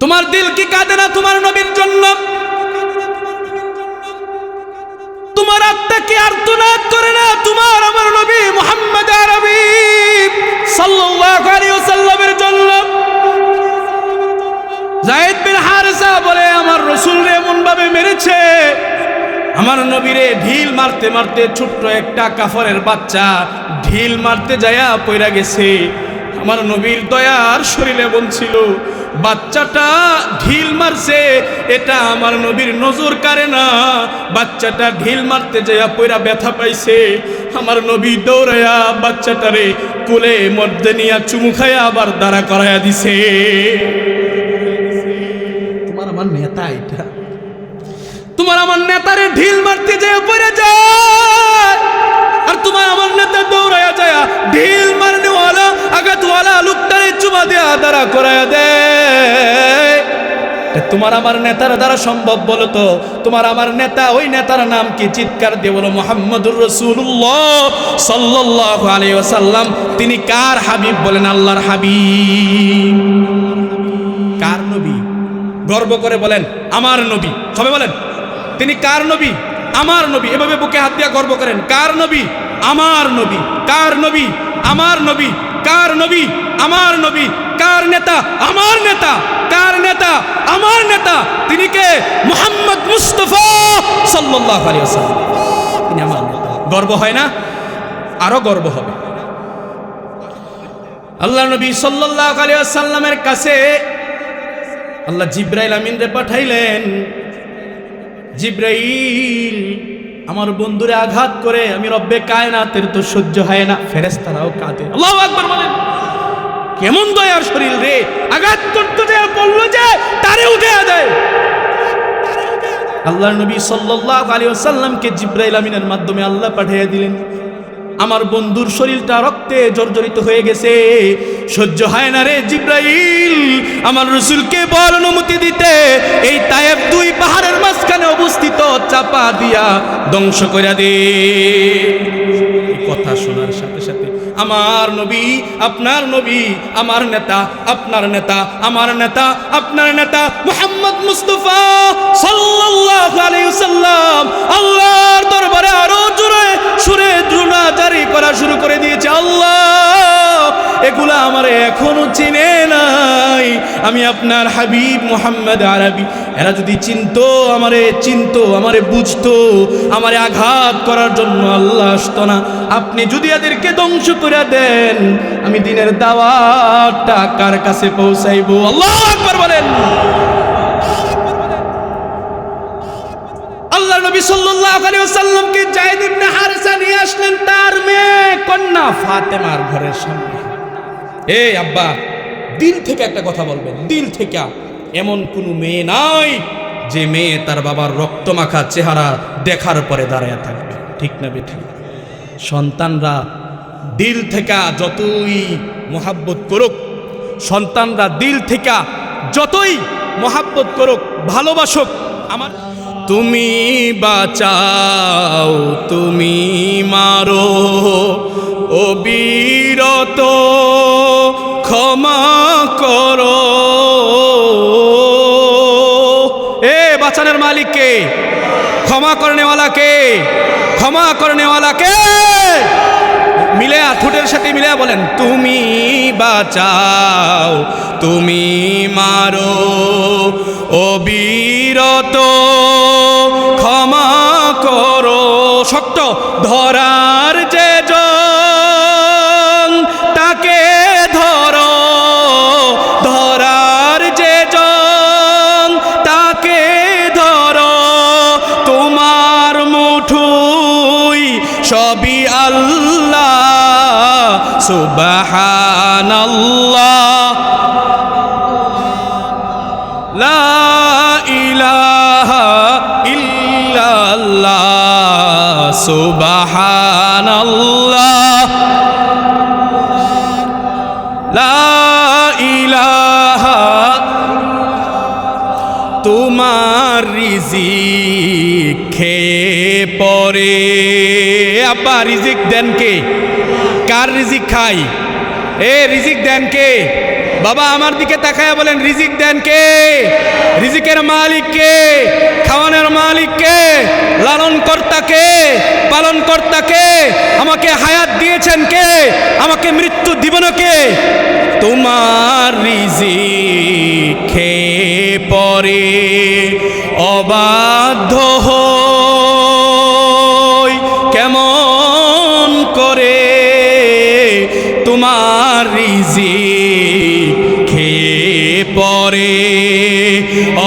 তোমার দিল কি কাঁদে না তোমার নবীর জন্য? তোমার আত্মা কি আর্তনাদ করে না তোমার আমার নবী মুহাম্মদ আরবি সাল্লাল্লাহু আলাইহি ওয়াসাল্লামের জন্য? যায়েদ বিন হারেসা বলে আমার রাসূলকে এমন ভাবে মেরেছে, আমার নবীরে ঢিল মারতে মারতে ছোট্ট একটা কাফরের বাচ্চা ঢিল মারতে যায়া পইরা গেছে। আমার নবীর দয়ার শরীরে এমন ছিল, বাচ্চাটা ঢিল মারছে এটা আমার নবীর নজর কাড়ে না, বাচ্চাটা ঢিল মারতে যায়া পইরা ব্যথা পাইছে। আমার নবী দৌড়ায়া বাচ্চাটারে কোলে মধ্যে নিয়া চুমু খায়া আবার দাঁড়া করাইয়া দিছে। তোমার আমার নেতা এটা, তোমার আমার নেতারে ঢিল মারতে যায় পড়ে যায়, আর তোমার আমার নেতা দৌড়ায়া যায় ঢিল মারনেওয়ালা আঘাতওয়ালা লোকটারে চুমা দেয়া দাঁড়া করায়া দেয়। তোমার আমার নেতার দ্বারা সম্ভব বলো তো? তোমার আমার নেতা, ওই নেতার নাম কি? চিৎকার দিয়ে বলো মুহাম্মদুর রাসূলুল্লাহ সাল্লাল্লাহু আলাইহি ওয়াসাল্লাম। তিনি কার হাবিব? বলেন আল্লাহর হাবিব। কার নবী? গর্ব করে বলেন আমার নবী। সবাই বলেন তিনি কার নবী? আমার নবী। এভাবে বুকে হাত দিয়ে গর্ব করেন, কার নবী? আমার নবী। কার নবী? আমার নবী। কার নবী? আমার নবী। কার নেতা? আমার নেতা। কার নেতা? আমার নেতা। তিনি কে? মুহাম্মদ মুস্তাফা সাল্লাল্লাহু আলাইহি ওয়াসাল্লাম। তিনি আমার নেতা। গর্ব হয় না? আরো গর্ব হবে। আল্লাহ নবী সাল্লাল্লাহু আলাইহি ওয়াসাল্লামের কাছে আল্লাহ জিব্রাইল আমিনরে পাঠাইলেন। জিব্রাইল আমার বন্ধুরে আঘাত করে আমি রব্বে কায়নাতের তো সহ্য হয় না, ফেরেশতারাও কাঁদে। আল্লাহু আকবার বলেন। কেমন দয়ার শরীর রে! আঘাত করতে যায় বললো যে তারে উঠে দেয়। আল্লাহর নবী সাল্লাল্লাহু আলাইহি ওয়াসাল্লামকে জিব্রাইল আমিনের মাধ্যমে আল্লাহ পাঠিয়ে দিলেন। আমার বন্ধুর শরীরটা রক্তে জর্জরিত হয়ে গেছে, সহ্য হয় না রে জিব্রাইল, আমার রাসূলকে বল অনুমতি দিতে এই তায়েফ 2 পাহাড়ের মাঝখানে অবস্থিত চাপা দিয়া ধ্বংস করে দে। কথা শোনার সাথে সাথে আমার নবী, আপনার নবী, আমার নেতা, আপনার নেতা, আমার নেতা, আপনার নেতা মুহাম্মদ মুস্তাফা সাল্লাল্লাহু আলাইহি ওয়াসাল্লাম আল্লাহর দরবারে আরো জোরে সুরে দুনা জারি করা শুরু করে দিয়েছে। আল্লাহ, এগুলা আমারে এখনো চিনে নাই, নাই, আমি আপনার হাবিব মুহাম্মদ আরবি। এরা যদি চিনতো, আমারে বুঝতো, আমারে আঘাত করার জন্য আল্লাহ আসতো না। আপনি যদি এদেরকে ধ্বংস করে দেন, আমি দিনের দাওয়াতটা কার কাছে পৌঁছাইবো? আল্লাহু আকবার বলেন। আল্লাহ নবী সাল্লাল্লাহু আলাইহি ওয়াসাল্লামকে যায়েদ ইবনে হারিসা নিয়ে আসলেন তার মেয়ে কন্যা ফাতেমার ঘরের সামনে। এই আব্বা, দিল থেকে একটা কথা বলবেন, দিল থেকে। এমন কোনো মেয়ে নাই যে মেয়ে তার বাবার রক্তমাখা চেহারা দেখার পরে দাঁড়ায় থাকবে, ঠিক না বেঠিক? সন্তানরা দিল থেকে যতই মোহাব্বত করুক, সন্তানরা দিল থেকে যতই মোহাব্বত করুক, ভালোবাসুক, আমার তুমি বাঁচাও, তুমি মারো, অবিরত ক্ষমা করো। এ বাঁচানোর মালিক কে? ক্ষমা করনেওয়ালা কে? ক্ষমা করনেওয়ালা কে? মিলে ঠোঁটের সাথে মিলে বলেন, তুমি বাঁচাও, তুমি মারো, অবিরত ক্ষমা করো। শক্ত ধরার যে জন তাকে ধরো, ধরার যে জন তাকে ধরো, তোমার মুঠোই সবই আল্লাহ, সুবহানাল্লাহ, লা ইলাহা ইল্লাল্লাহ, সুবহানাল্লাহ, লা ইলাহা। তোমার রিজিক খেয়ে পরে, আব্বা রিজিক দেন কে? কার রিজিক খাই? এ রিজিক দেন কে? বাবা আমার দিকে তাকায় বলেন, রিজিক দেন কে? রিজিকের মালিক কে? খাওয়ানোর মালিক কে? লালন কর্তা কে? পালন কর্তা কে? আমাকে হায়াত দিয়েছেন কে? আমাকে মৃত্যু দিবেন কে? তোমার রিজিক খেয়ে পরে অবাধ্য হই কেমন করে, তোমার রিজিক খেয়ে পরে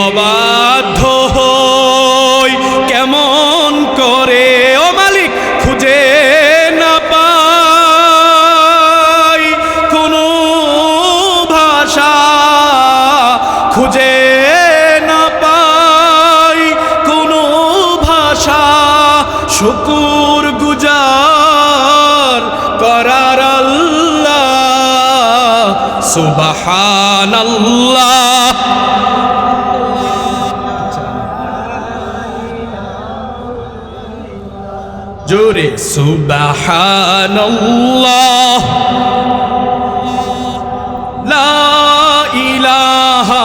অবাধ্য হই কেমন করে। ও মালিক খুঁজে না পাই কোনো ভাষা, খুঁজে না পাই কোনো ভাষা, শুকুর গুজার করার আল্লাহ, সুবহানাল্লাহ। জোরে সুবহানাল্লাহ, লা ইলাহা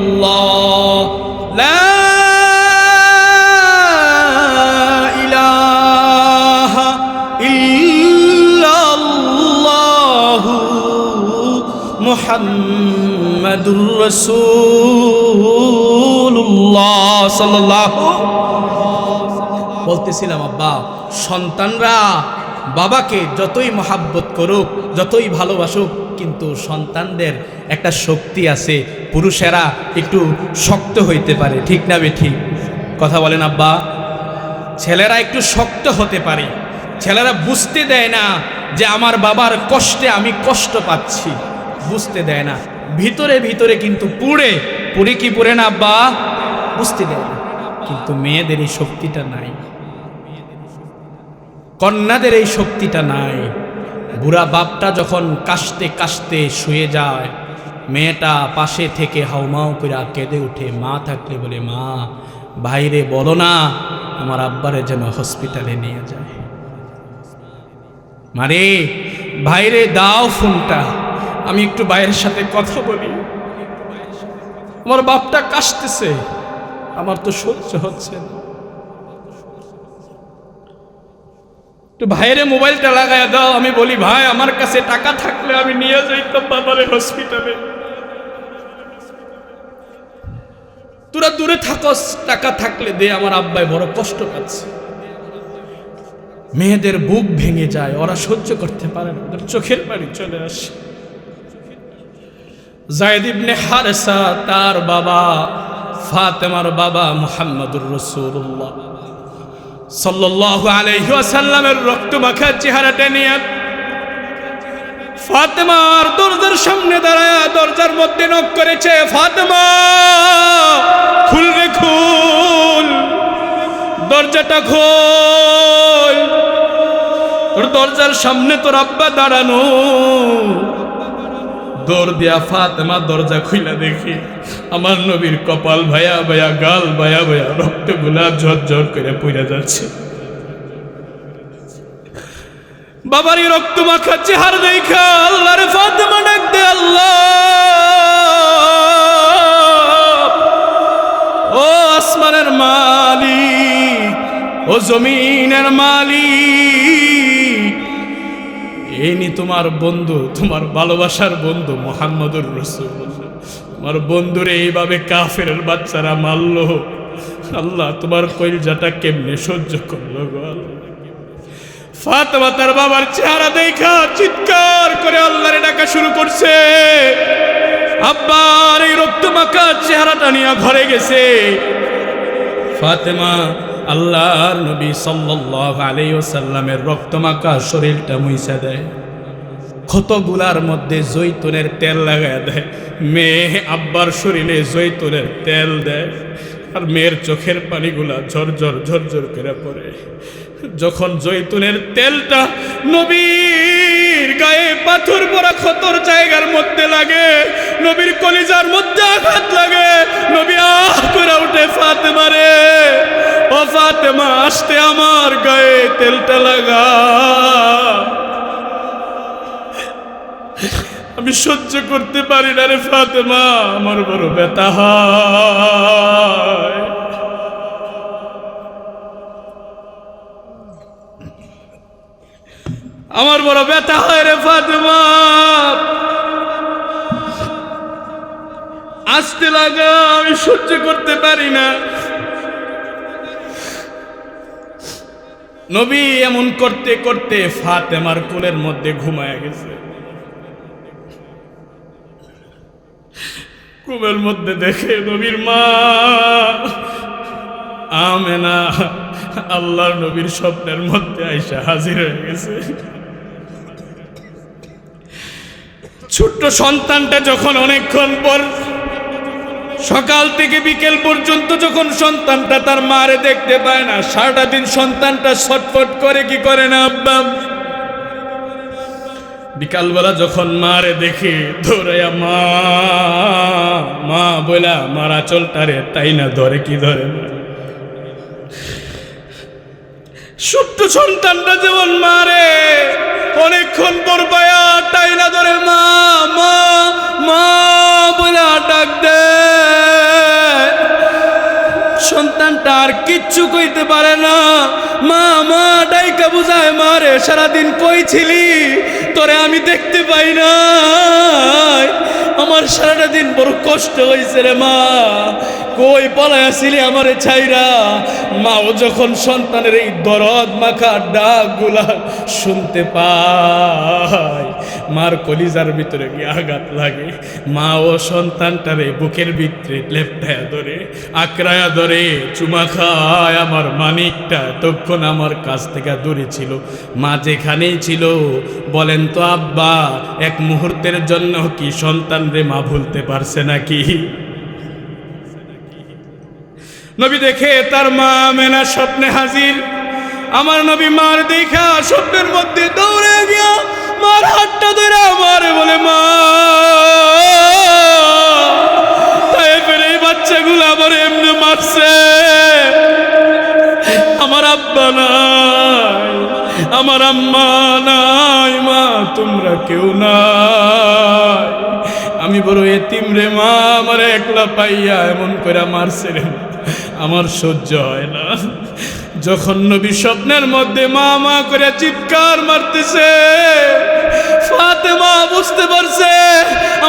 ইল্লাল্লাহ, লা ইলাহা ইল্লাল্লাহু মুহাম্মাদুর রাসূলুল্লাহ সাল্লাল্লাহু। বলতেছিলাম আব্বা, সন্তানরা বাবাকে যতই মহাব্বত করুক, যতই ভালোবাসুক, কিন্তু সন্তানদের একটা শক্তি আছে, পুরুষেরা একটু শক্ত হইতে পারে, ঠিক না বেঠিক? কথা বলেন আব্বা। ছেলেরা একটু শক্ত হতে পারে, ছেলেরা বুঝতে দেয় না যে আমার বাবার কষ্টে আমি কষ্ট পাচ্ছি, বুঝতে দেয় না, ভিতরে ভিতরে কিন্তু পুড়ে কি পুড়ে না আব্বা? বুঝতে দেয় না। কিন্তু মেয়েদের এই শক্তিটা নাই, কন্যাদের এই শক্তিটা নাই। বুড়া বাপটা যখন কাশতে কাশতে শুয়ে যায়, মেয়েটা পাশে থেকে হাউমাউ করে কেঁদে উঠে, মা থাকলে বলে, মা ভাইরে বলো না আমার আব্বারে যেন হসপিটালে নিয়ে যায়। মারে ভাইরে দাও ফোনটা, আমি একটু ভাইয়ের সাথে কথা বলি। আমার বাপটা কাশতেছে, আমার তো সহ্য হচ্ছে না। তো ভাইরে মোবাইলটা লাগায় দাও। আমি বলি ভাই আমার কাছে টাকা থাকলে আমি নিয়ে যাইতাম বাবারে হসপিটালে। তোরা দূরে থাকস, টাকা থাকলে দে, আমার আব্বাই বড় কষ্ট পাচ্ছে। মেয়েদের বুক ভেঙে যায়, ওরা সহ্য করতে পারে না, ওদের চোখের পানি চলে আসে। যায়েদ ইবনে হারেসা তার বাবা, ফাতেমার বাবা মুহাম্মদুর রাসূলুল্লাহ সাল্লাল্লাহু আলাইহি ওয়াসাল্লামের রক্তমাখা চেহারাটা নিয়ে ফাতেমার দরজার সামনে দাঁড়ায় দরজার মধ্যে নক করেছে, ফাতেমা খুল রে খুল, দরজাটা খোল, তোর দরজার সামনে তোর আব্বা দাঁড়ানো। দৌড় দিয়া ফাতেমা দরজা খুইলা দেখি আমার নবীর কপাল ভায়া ভায়া, গাল ভায়া ভায়া, রক্তগুলা ঝরঝর করে পড়ে যাচ্ছে। বাবারই রক্ত মাখা চেহারা দেখা আল্লাহর ফাতেমা ডাক দে, আল্লাহ ও আসমানের মালিক, ও জমিনের মালিক, ইনি তোমার বন্ধু, তোমার ভালোবাসার বন্ধু মুহাম্মদুর রাসূলুল্লাহ, তোমার বন্ধুরে এইভাবে কাফেরের বাচ্চারা মারলো, আল্লাহ তোমার কলিজাটা কেমনে সহ্য করলো গো আল্লাহ। ফাতেমা তার বাবার চেহারা দেখা চিৎকার করে আল্লাহরে ডাকা শুরু করছে। আব্বার এই রক্তমাখা চেহারাটা নিয়ে ঘরে গেছে। ফাতেমা আল্লাহর নবী সাল্লাল্লাহু আলাইহি ওয়াসাল্লামের রক্তমাখা শরীরটা মুইছা দেয়, ক্ষতগুলার মধ্যে জৈতুনের তেল লাগায় দেয়। মেয়ে আব্বার শরীরে জৈতুনের তেল দেয়, আর মেয়ের চোখের পানিগুলা ঝরঝর ঝরঝর করে পড়ে। যখন জৈতুনের তেলটা নবীর গায়ে পাথর পরা ক্ষতর জায়গার মধ্যে লাগে, নবীর কলিজার মধ্যে আঘাত লাগে, নবী আহ করে উঠে, ফাতেমা রে, ও ফাতেমা আসতে আমার গায়ে তেলটা লাগা, আমি সহ্য করতে পারি না রে ফাতেমা, আমার বড় ব্যথা হয়। আমার বড় ব্যথা হয় রে ফাতেমা, আসতে লাগা, আমি সহ্য করতে পারি না। নবী এমন করতে করতে ফাতেমার কোলের মধ্যে ঘুমায় গেছে। ঘুমের মধ্যে দেখে নবীর মা আমেনা আল্লাহর নবীর স্বপ্নের মধ্যে আইসা হাজির হয়ে গেছে। ছোট্ট সন্তানটা যখন অনেকক্ষণ পর, সকাল থেকে বিকেল পর্যন্ত যখন সন্তানটা তার মারে দেখতে পায় না, সারাটা দিন সন্তানটা ছটফট করে কি করে না আব্বা। বিকালবেলা যখন মারে দেখে ধরে মা মা বলা মারা চলটারে তাই না ধরে কি ধরে না। ছোট্ট সন্তানটা যেমন মারে অনেকক্ষণ পর পায়া তাই না ধরে মা মা মা বলে ডাক দে। সন্তানটা আর কিচ্ছু কইতে পারে না। মা মা ডাইকা বুঝায়, মারে সারাদিন কই ছিলি, তোরে আমি দেখতে পাই না, আমার সারাটা দিন বড় কষ্ট হয়েছে রে মা, কই পলায় আসিলি আমারে ছাইরা। মাও যখন সন্তানের এই দরদ মাখা ডাকগুলা শুনতে পায়, মার কলিজার ভিতরে গিয়ে আঘাত লাগে। মা ও সন্তানটারে বুকের ভিতরে লেপটায়া ধরে, আঁকড়ায়া ধরে, চুমা খায়। আমার মানিকটা তখন আমার কাছ থেকে দূরে ছিল, মা যেখানেই ছিল। বলেন তো আব্বা, এক মুহূর্তের জন্য কি সন্তান রে মা ভুলতে পারছে নাকি? নবী দেখে তার মা মেনা স্বপ্নে হাজির। আমার নবী মার দেখা স্বপ্নের মধ্যে দৌড়ে গিয়া মার হাতটা ধরে আমারে বলে, মা তাইফের এই বাচ্চাগুলো আমার এমনি মারছে, আমার আব্বা নাই, আমার আম্মা নাই, মা তোমরা কেউ নাই, আমি বড় এতিম রে মা, আমার একলা পাইয়া এমন করে মারছে রে। আমার সহ্য হয় না। যখন নবী স্বপ্নের মধ্যে মা মা করে চিৎকার মারতেছে, ফাতেমা বুঝতে পারছে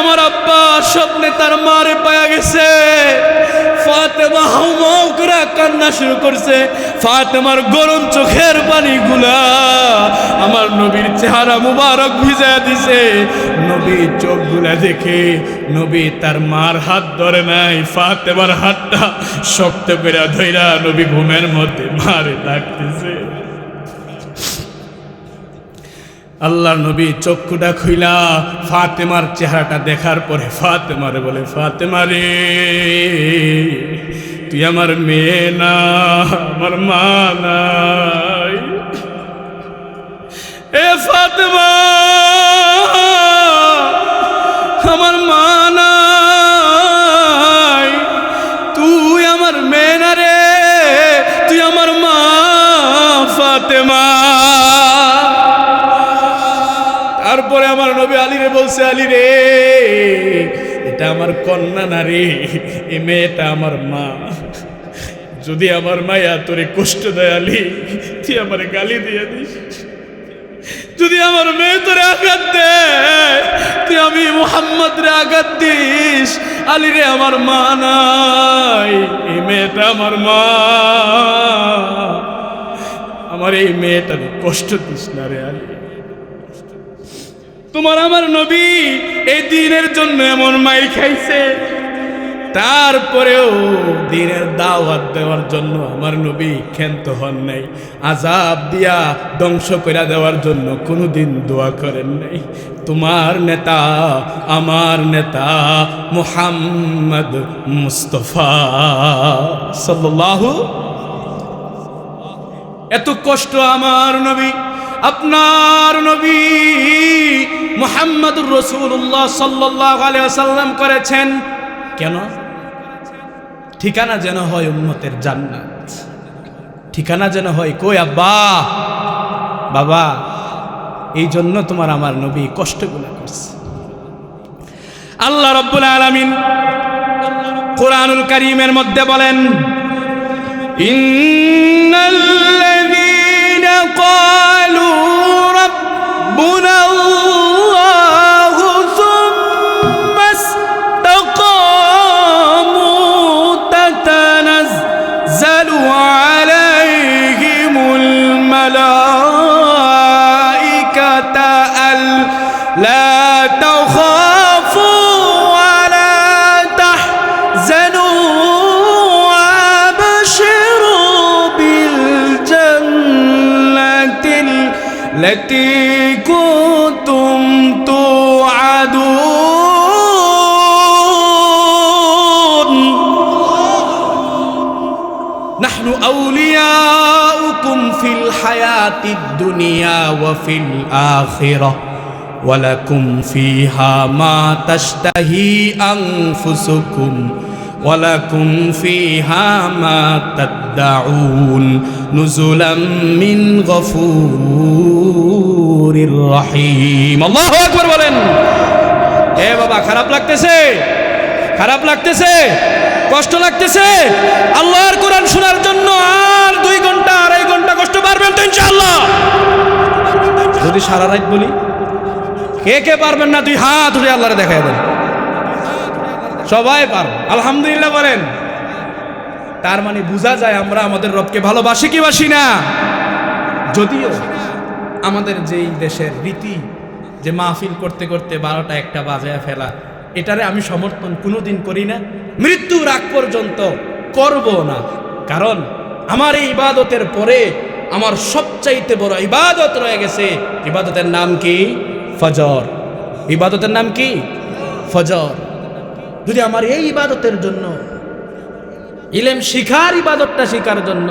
আমার আব্বা স্বপ্নে তার মারে পায়া গেছে। ফাতেমা হাউমাউ করে কান্না শুরু করছে। ফাতেমার গরম চোখের পানিগুলা আমার নবীর চেহারা মুবারক ভিজায় দিছে। নবী চোখগুলা দেখে নবী তার মার হাত ধরে নাই, ফাতেমার হাতটা শক্ত করে ধইরা নবী ঘুমের মধ্যে মারে ডাকতেছে। আল্লাহ নবী চক্ষুটা খুইলা ফাতেমার চেহারাটা দেখার পরে ফাতেমারে বলে, ফাতেমা রে, তুই আমার মেয়ে না, আমার মা নাই। এ ফাতেমা, আমার মা নাই, তুই আমার মেয়ে না রে, তুই আমার মা ফাতেমা। তারপরে আমার নবী আলীরে বলছে, আলী রে, এটা আমার কন্যা না রে, এই মেয়েটা আমার মা। যদি আমার মায়া তোরে কষ্ট দেয় আলী, তুই আমার গালি দিয়ে দিস। যদি আমার মেয়ে তোরে আঘাত দেয়, তুই আমি মুহাম্মদ রে আঘাত দিস। আলী রে, আমার মা নাই, এই মেয়েটা আমার মা। আমার এই মেয়েটার কষ্ট দিস না রে আলী। তোমার আমার নবী এই দিনের জন্য এমন মাইর খাইছে, তারপরেও দিনের দাওয়াত দেওয়ার জন্য আমার নবী ক্ষান্ত হন নাই। আযাব দিয়া ধ্বংস করে দেওয়ার জন্য কোনোদিন দোয়া করেন নাই। তোমার নেতা, আমার নেতা মুহাম্মদ মুস্তাফা সাল্লাল্লাহু, এত কষ্ট আমার নবী, আপনার নবী মুহাম্মদুর রাসূলুল্লাহ সাল্লাল্লাহু আলাইহি ওয়াসাল্লাম করেছেন কেন? ঠিকানা যেন হয় উম্মতের জান্নাত, ঠিকানা যেন হয় কই আব্বা বাবা। এই জন্য তোমার আমার নবী কষ্টগুলো করছে। আল্লাহ রাব্বুল আলামিন কোরআনুল কারীমের মধ্যে বলেন, ইন্নাল্লাযীনা ক্বালু রাব্বুনা আল্লাহু সুম্মা ইসতাকামু তাতানাজ্জালু আলাইহিমুল মালাইকাতু আল্লা তাখাফু ওয়ালা তাহজানু التي كنتم توعدون نحن أولياؤكم في الحياة الدنيا وفي الآخرة ولكم فيها ما تشتهي أنفسكم ولكم فيها ما تدعون نزلا من غفور رحيم الله أكبر বলেন। এ বাবা, খারাপ লাগতেছে? খারাপ লাগতেছে? কষ্ট লাগতেছে? আল্লাহর কোরআন শোনার জন্য আর 2 ঘন্টা 2.5 ঘন্টা কষ্ট পারবেন তো ইনশাআল্লাহ? যদি সারা রাত বলি, কে কে পারবেন না 2 হাত উঠে আল্লাহরে দেখায় দেন। সবাই পারো আলহামদুলিল্লাহ বলেন। তার মানে বোঝা যায় আমরা আমাদের রবকে ভালোবাসি কি বাসি না। যদিও আমাদের যেই দেশের রীতি যে মাহফিল করতে করতে 12টা 1টা বাজায় ফেলা, এটারে আমি সমর্থন কোনোদিন করি না, মৃত্যুর আগ পর্যন্ত করব না। কারণ আমার এই ইবাদতের পরে আমার সবচাইতে বড় ইবাদত রয়ে গেছে। ইবাদতের নাম কি? ফজর। ইবাদতের নাম কি? ফজর। যদি আমার এই ইবাদতের জন্য, ইলম শিখার ইবাদতটা শিখার জন্য,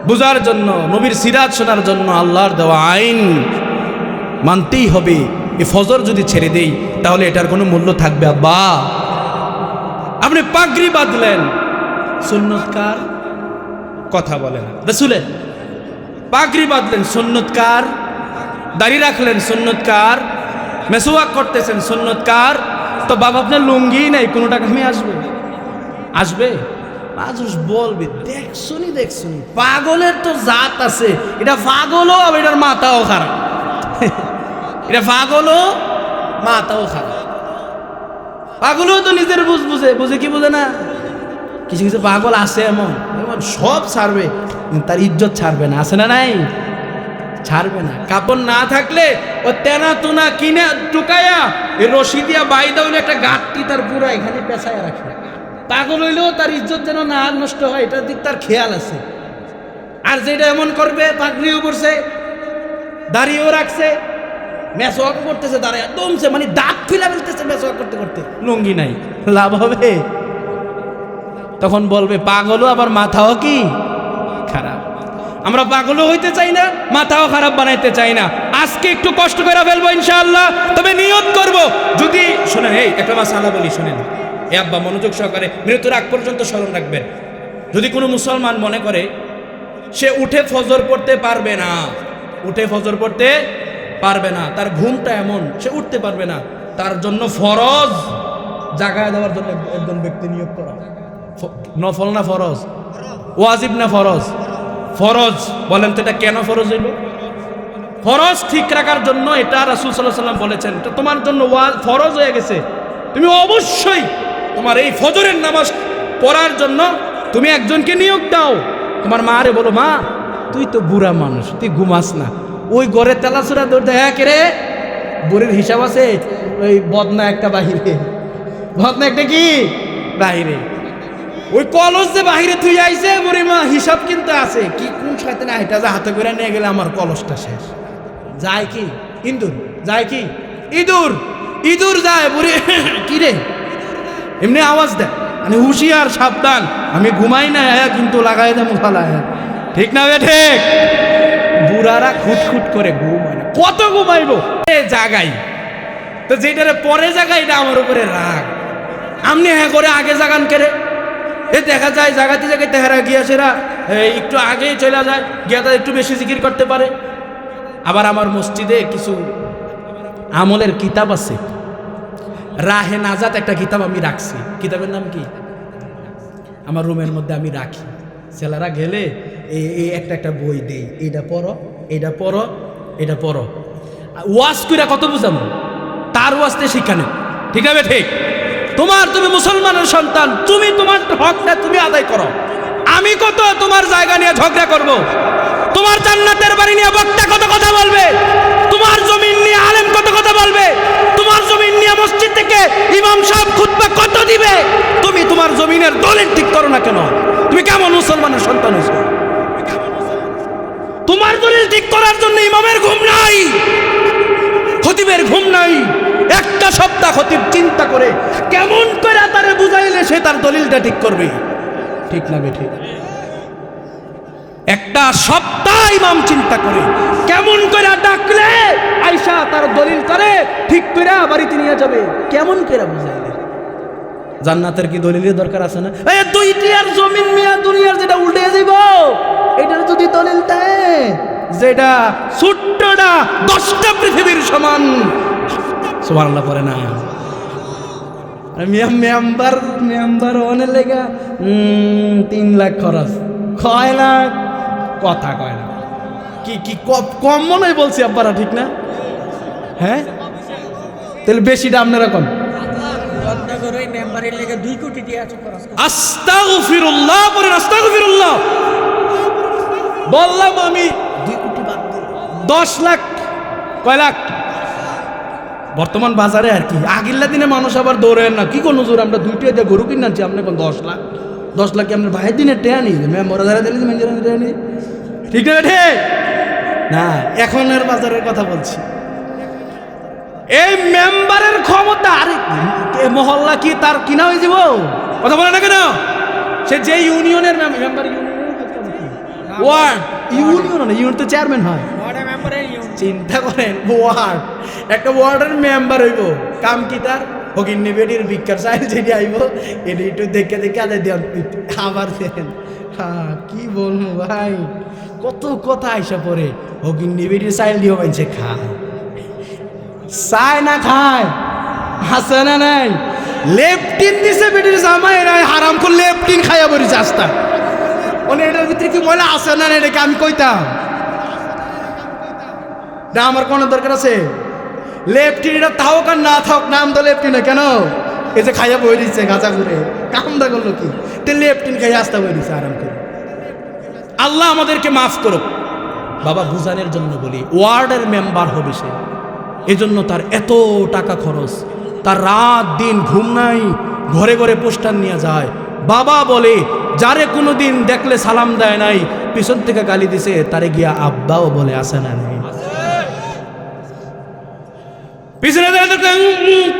বুঝার জন্য, নবীর সিরাত শোনার জন্য আল্লাহর দেওয়া আইন মানতেই হবে, এই ফজর যদি ছেড়ে দেই তাহলে এটার কোনো মূল্য থাকবে? আব্বা, আপনি পাগড়ি বাঁধলেন, সুন্নতকার কথা বলেন রাসূলের। পাগড়ি বাঁধলেন, সুন্নতকার। দাড়ি রাখলেন, সুন্নতকার। মেসওয়াক করতেছেন, সুন্নতকার। তো বাবা, আপনার লুঙ্গি নাই, কোনোটা কামে আসবে? আসবে? মানুষ বলবে দেখছনি পাগলের তো জাত আছে, এটা পাগলও এটার মাথাও খারাপ। এটা পাগলও মাথাও খারাপ। পাগলও তো নিজের বুঝে কি বুঝে না। কিছু কিছু পাগল আছে এমন সব ছাড়বে, তার ইজ্জত ছাড়বে না, আছে না নাই? ছাড়বে না। কাপড় না থাকলে ও তেনা তুনা কিনে টুকায়া এই রশি দিয়া বাইদা হইলে একটা গাঁটটি তার পুরা এখানে পেঁচায় রাখে। পাগল হইলেও তার ইজ্জত যেন না নষ্ট হয় এটার দিক তার খেয়াল আছে। আর যেটা এমন করবে, পাগড়িও পরছে, দাড়িও রাখছে, মেসওয়াক করতেছে, দাঁড়ায় দমছে, মানে দাঁত ফিলা ফেলতেছে মেসওয়াক করতে করতে, লুঙ্গি নাই, লাভ হবে? তখন বলবে পাগলও আবার মাথাও কি খারাপ। আমরা পাগলও হইতে চাই না, মাথাও খারাপ বানাইতে চাই না। আজকে একটু কষ্ট করে ফেলবো ইনশাআল্লাহ, তবে নিয়ত করব। যদি শোনেন, এই একটা মাসালা বলি, শোনেন এ আব্বা, মনোযোগ সহকারে মৃত্যুর আগ পর্যন্ত স্মরণ রাখবেন। যদি কোনো মুসলমান মনে করে সে উঠে ফজর পড়তে পারবে না, তার ঘুমটা এমন সে উঠতে পারবে না, তার জন্য ফরজ জাগায় দেওয়ার জন্য একজন ব্যক্তি নিয়োগ করা। নফল না ফরজ? ওয়াজিব না ফরজ? ফরজ। বলেন তো এটা কেন ফরজ হইল? ফরজ ঠিক রাখার জন্য। এটা রাসূল সাল্লাল্লাহু আলাইহি ওয়াসাল্লাম বলেছেন, এটা তোমার জন্য ফরজ হয়ে গেছে। তুমি অবশ্যই তোমার এই ফজরের নামাজ পড়ার জন্য তুমি একজনকে নিয়োগ দাও। তোমার মারে বলো, মা তুই তো বুড়া মানুষ, তুই ঘুমাস না, ওই ঘরে তেলাচুরা দৌড়তে, হ্যাঁ কে রে বুড়ির হিসাব আছে, ওই বদনা একটা বাহিরে, বদনা একটা কি বাহিরে, ওই কলস যে বাহিরে তুই আইছে বুড়ি মা হিসাব কিন্তু আছে। কি কোন শয়তান এটা যে হাতে করে নিয়ে গেলে আমার কলসটা শেষ। যায় কি ইঁদুর, যায় কি ইঁদুর যায়, বুড়ি কি রে এমনি আওয়াজ দেয়, মানে হুঁশিয়ার সাবধান, আমি ঘুমাই না কিন্তু লাগাই দেবো ফালায়। ঠিক না বেঠে? বুড়ারা খুটখুট করে ঘুমায় না, কত ঘুমাইবো জাগাই তো, যেটারে পরে জাগাই এটা আমার উপরে রাগ। আমনি হ্যাঁ করে আগে জাগান কেড়ে, এ দেখা যায় জাগাতে জায়গায় তেহারা গিয়া সেরা একটু আগেই চলে যায়, গিয়া তারা একটু বেশি জিকির করতে পারে। আবার আমার মসজিদে কিছু আমলের কিতাব আছে, রাহে নাজাত একটা কিতাব আমি রাখছি। কিতাবের নাম কি? আমার রুমের মধ্যে আমি রাখি, ছেলেরা গেলে এই একটা বই দেই, এটা পড়ো, এটা পড়ো, এটা পড়ো। ওয়াজ কইরা কত বুঝামো, তার ওয়াজতে শিখানে। ঠিক আছে? ঠিক। তুমি মুসলমানের সন্তান, তুমি তোমার হকটা তুমি আদায় করো। আমি কত তোমার জায়গা নিয়ে ঝগড়া করব? তোমার জান্নাতের বাড়ি নিয়ে বক্তা কত কথা বলবে? তোমার জমিন নিয়ে আলেম কত কথা বলবে? তোমার জমিন নিয়ে মসজিদ থেকে ইমাম সাহেব খুতবা কত দিবে? তুমি তোমার জমিনের দলিল ঠিক করো না কেন? তুমি কেমন মুসলমানের সন্তান হইছো? তোমার দলিল ঠিক করার জন্য ইমামের ঘুম নাই, খতিবের ঘুম নাই। একটা সপ্তাহ খতিব চিন্তা করে কেমন করে তারে বুঝাইলে সে তার দলিলটা ঠিক করবে। ঠিক না বেঠি? একটা সপ্তাহ ইমাম চিন্তা করে কেমন করে ডাকলে আয়সা তার দলিল করে ঠিক করে বাড়িতে নিয়ে যাবে, কেমন করে বুঝাইলে। জান্নাতের কি দলিলের দরকার আছে না? এই দুইটি আর জমিন মিয়া দুনিয়ার যেটা উল্টে যাইব, এটার যদি দলিল দেয় যেটা ছোট্টটা 10টা পৃথিবীর সমান, সুবহানাল্লাহ পড়ে না? মেম্বার অনেক লেগা 3 লাখ খরচ, কয় লাখ কথা কয় না, কি কম মনে হয় বলছি আব্বারা, ঠিক না? হ্যাঁ, তাহলে বেশিটা আপনারা কম। আস্তাগফিরুল্লাহ বলেন, আস্তাগফিরুল্লাহ। বললাম আমি 2 কোটি বাদ দিই, 10 লাখ। কয় লাখ বর্তমান বাজারে আর কি। আগিল্লা দিনে মানুষ আবার দৌড়েন না, কি কোন হুজুর আমরা 2টা দিয়ে গরু কিনাচ্ছি, আপনি কোন 10 লাখ? 10 লাখ কি আপনার ভাইয়ের দিনে টেয়া নিই, মেম্বর যারা দিলে টেয়া নিই? ঠিক না? ঠিক না? এখনের বাজারের কথা বলছি। এই মেম্বারের ক্ষমতা, আরে মহল্লা কি তার কিনা হয়ে যাব? কথা বলে না কেন? সে যে ইউনিয়নের মেম্বার, ওয়ার্ড ইউনিয়ন না, ইউনিয়ন তো চেয়ারম্যান হয়। চিন্তা করেন, ওয়ার্ড, একটা ওয়ার্ডের মেম্বার হইব, কাম কি তার? হকিন্নি বেডির ভিক্ষার চাইল যেটি আইব, এটি একটু দেখে আদায় দেন, আবার দেন। হ্যাঁ, কি বলবো ভাই, কত কথা আইসা পরে। হকিন্নি বেডির চাইল দিও মানছে খায়, চায় না খায়, আছে না নাই? লেপটিন দিছে বেটির জামাই নাই হারাম করে লেপটিন খাইয়া বলিছে আস্তা মানে এটার ভিতরে কি ময়লা আছে না এটাকে আমি কইতাম না আমার কোনো দরকার আছে লেপটিন এটা থাক আর না থাক নাম তো লেপটিন কেন এই যে খাইয়া বই দিচ্ছে গাঁজা করে কামটা করলো কি তে লেপটিন খাইয়া আস্তা বই দিচ্ছে আরাম করে আল্লাহ আমাদেরকে মাফ করুক বাবা বুঝানোর জন্য বলি ওয়ার্ডের মেম্বার হবে সে এজন্য তার এত টাকা খরচ তার রাত দিন ঘুম নাই ঘরে ঘরে পোস্টার নিয়ে যায় বাবা বলে যারে কোনো দিন দেখলে সালাম দেয় নাই পিছন থেকে গালি দিছে তারে গিয়া আব্বাও বলে আসে না নাই পিছনে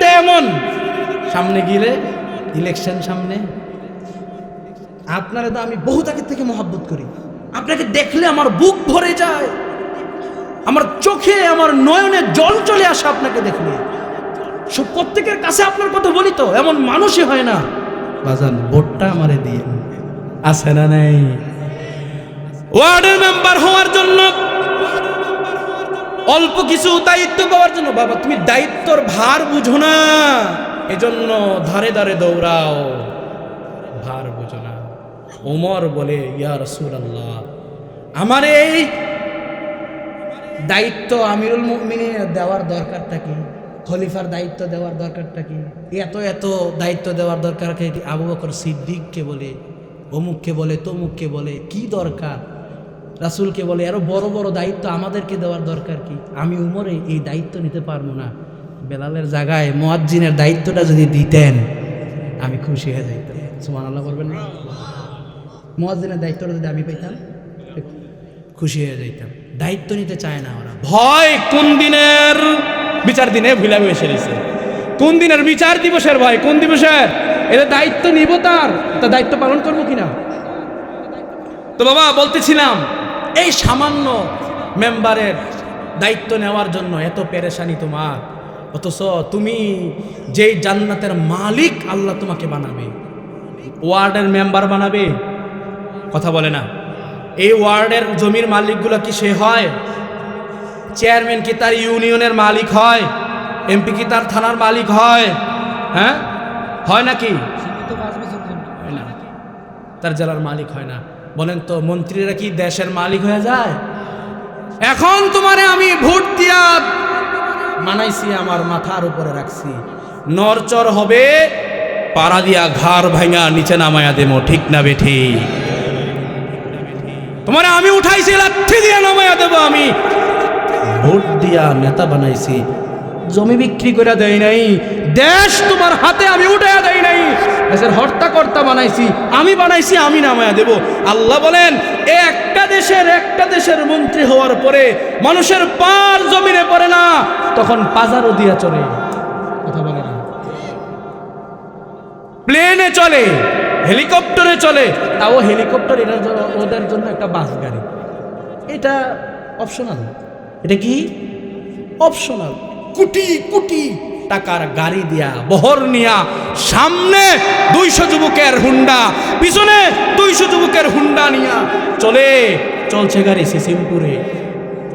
তেমন সামনে গেলে ইলেকশন সামনে আপনারা তো আমি বহুত আগের থেকে মহব্বত করি আপনাকে দেখলে আমার বুক ভরে যায় আমার চোখে আমার নয়নে জল চলে আসে আপনাকে দেখলে সব প্রত্যেকের কাছে আপনার কথা বলি তো এমন মানুষই হয় না বাজান ভোটটা আমারে দিয়ে আছে না নাই ওয়ার্ডের মেম্বার হওয়ার জন্য অল্প কিছু দায়িত্ব পাওয়ার জন্য বাবা তুমি দায়িত্বর ভার বুঝো না এজন্য ধারে ধারে দৌড়াও ভার বুঝো না ওমর বলে ইয়া রাসূলুল্লাহ আমার এই দায়িত্ব আমিরুল মুমিনিনের দেওয়ার দরকারটা কি খলিফার দায়িত্ব দেওয়ার দরকারটা কি এত এত দায়িত্ব দেওয়ার দরকার কি আবু বকর সিদ্দিককে বলে অমুককে বলে তমুককে বলে কি দরকার রাসূলকে বলে আরো বড় বড় দায়িত্ব আমাদেরকে দেওয়ার দরকার কি আমি উমরে এই দায়িত্ব নিতে পারবো না বেলালের জায়গায় মুয়াজ্জিনের দায়িত্বটা যদি দিতেন আমি খুশি হয়ে যাইতাম সুবহানাল্লাহ বলবেন না মুয়াজ্জিনের দায়িত্বটা যদি আমি পেতাম খুশি হয়ে যাইতাম দায়িত্ব নিতে চায় না ওরা ভয় কোন দিনের বিচার দিনে ভুলা বসে রয়েছে কোন দিনের বিচার দিবসের ভয় কোন দিবসের এদের দায়িত্ব নিব তার দায়িত্ব পালন করবো কিনা তো বাবা বলতেছিলাম এই সামান্য মেম্বারের দায়িত্ব নেওয়ার জন্য এত পেরেশানি তোমার অথচ তুমি যেই জান্নাতের মালিক আল্লাহ তোমাকে বানাবে ওয়ার্ডের মেম্বার বানাবে কথা বলে না এই ওয়ার্ডের জমির মালিকগুলো কি সে হয় চেয়ারম্যান কি তার ইউনিয়নের মালিক হয় এমপি কি তার থানার মালিক হয় হ্যাঁ হয় নাকি হয় না তার জেলার মালিক হয় না বলেন তো মন্ত্রীরা কি দেশের মালিক হয়ে যায় এখন তোমারে আমি ভোট দিয়া মানাইছি আমার মাথার উপরে রাখছি নরচর হবে পাড়া দিয়া ঘাড় ভাঙা নিচে নামায়া দেবো ঠিক না বেঠি তোমার আমি উঠাইছি লাঠি দিয়া নামায়া দেব আমি ভোট দিয়া নেতা বানাইছি জমি বিক্রি করে দেয় নাই দেশ তোমার হাতে আমি উঠাইয়া দেয় নাই দেশের হর্তাকর্তা বানাইছি আমি নামায়া দেব আল্লাহ বলেন একটা দেশের মন্ত্রী হওয়ার পরে মানুষের পার জমিনে পড়ে না তখন পাজারও দিয়া চলে কথা বলে না প্লেনে চলে হেলিকপ্টারে চলে তাও হেলিকপ্টার ওদের জন্য একটা বাস গাড়ি এটা অপশনাল এটা কি অপশনাল কোটি কোটি টাকার গাড়ি দিয়া বহর নিয়া সামনে 200 যুবকের হুন্ডা পিছনে 200 যুবকের হুন্ডা নিয়া চলছে গাড়ি সিসিমপুরে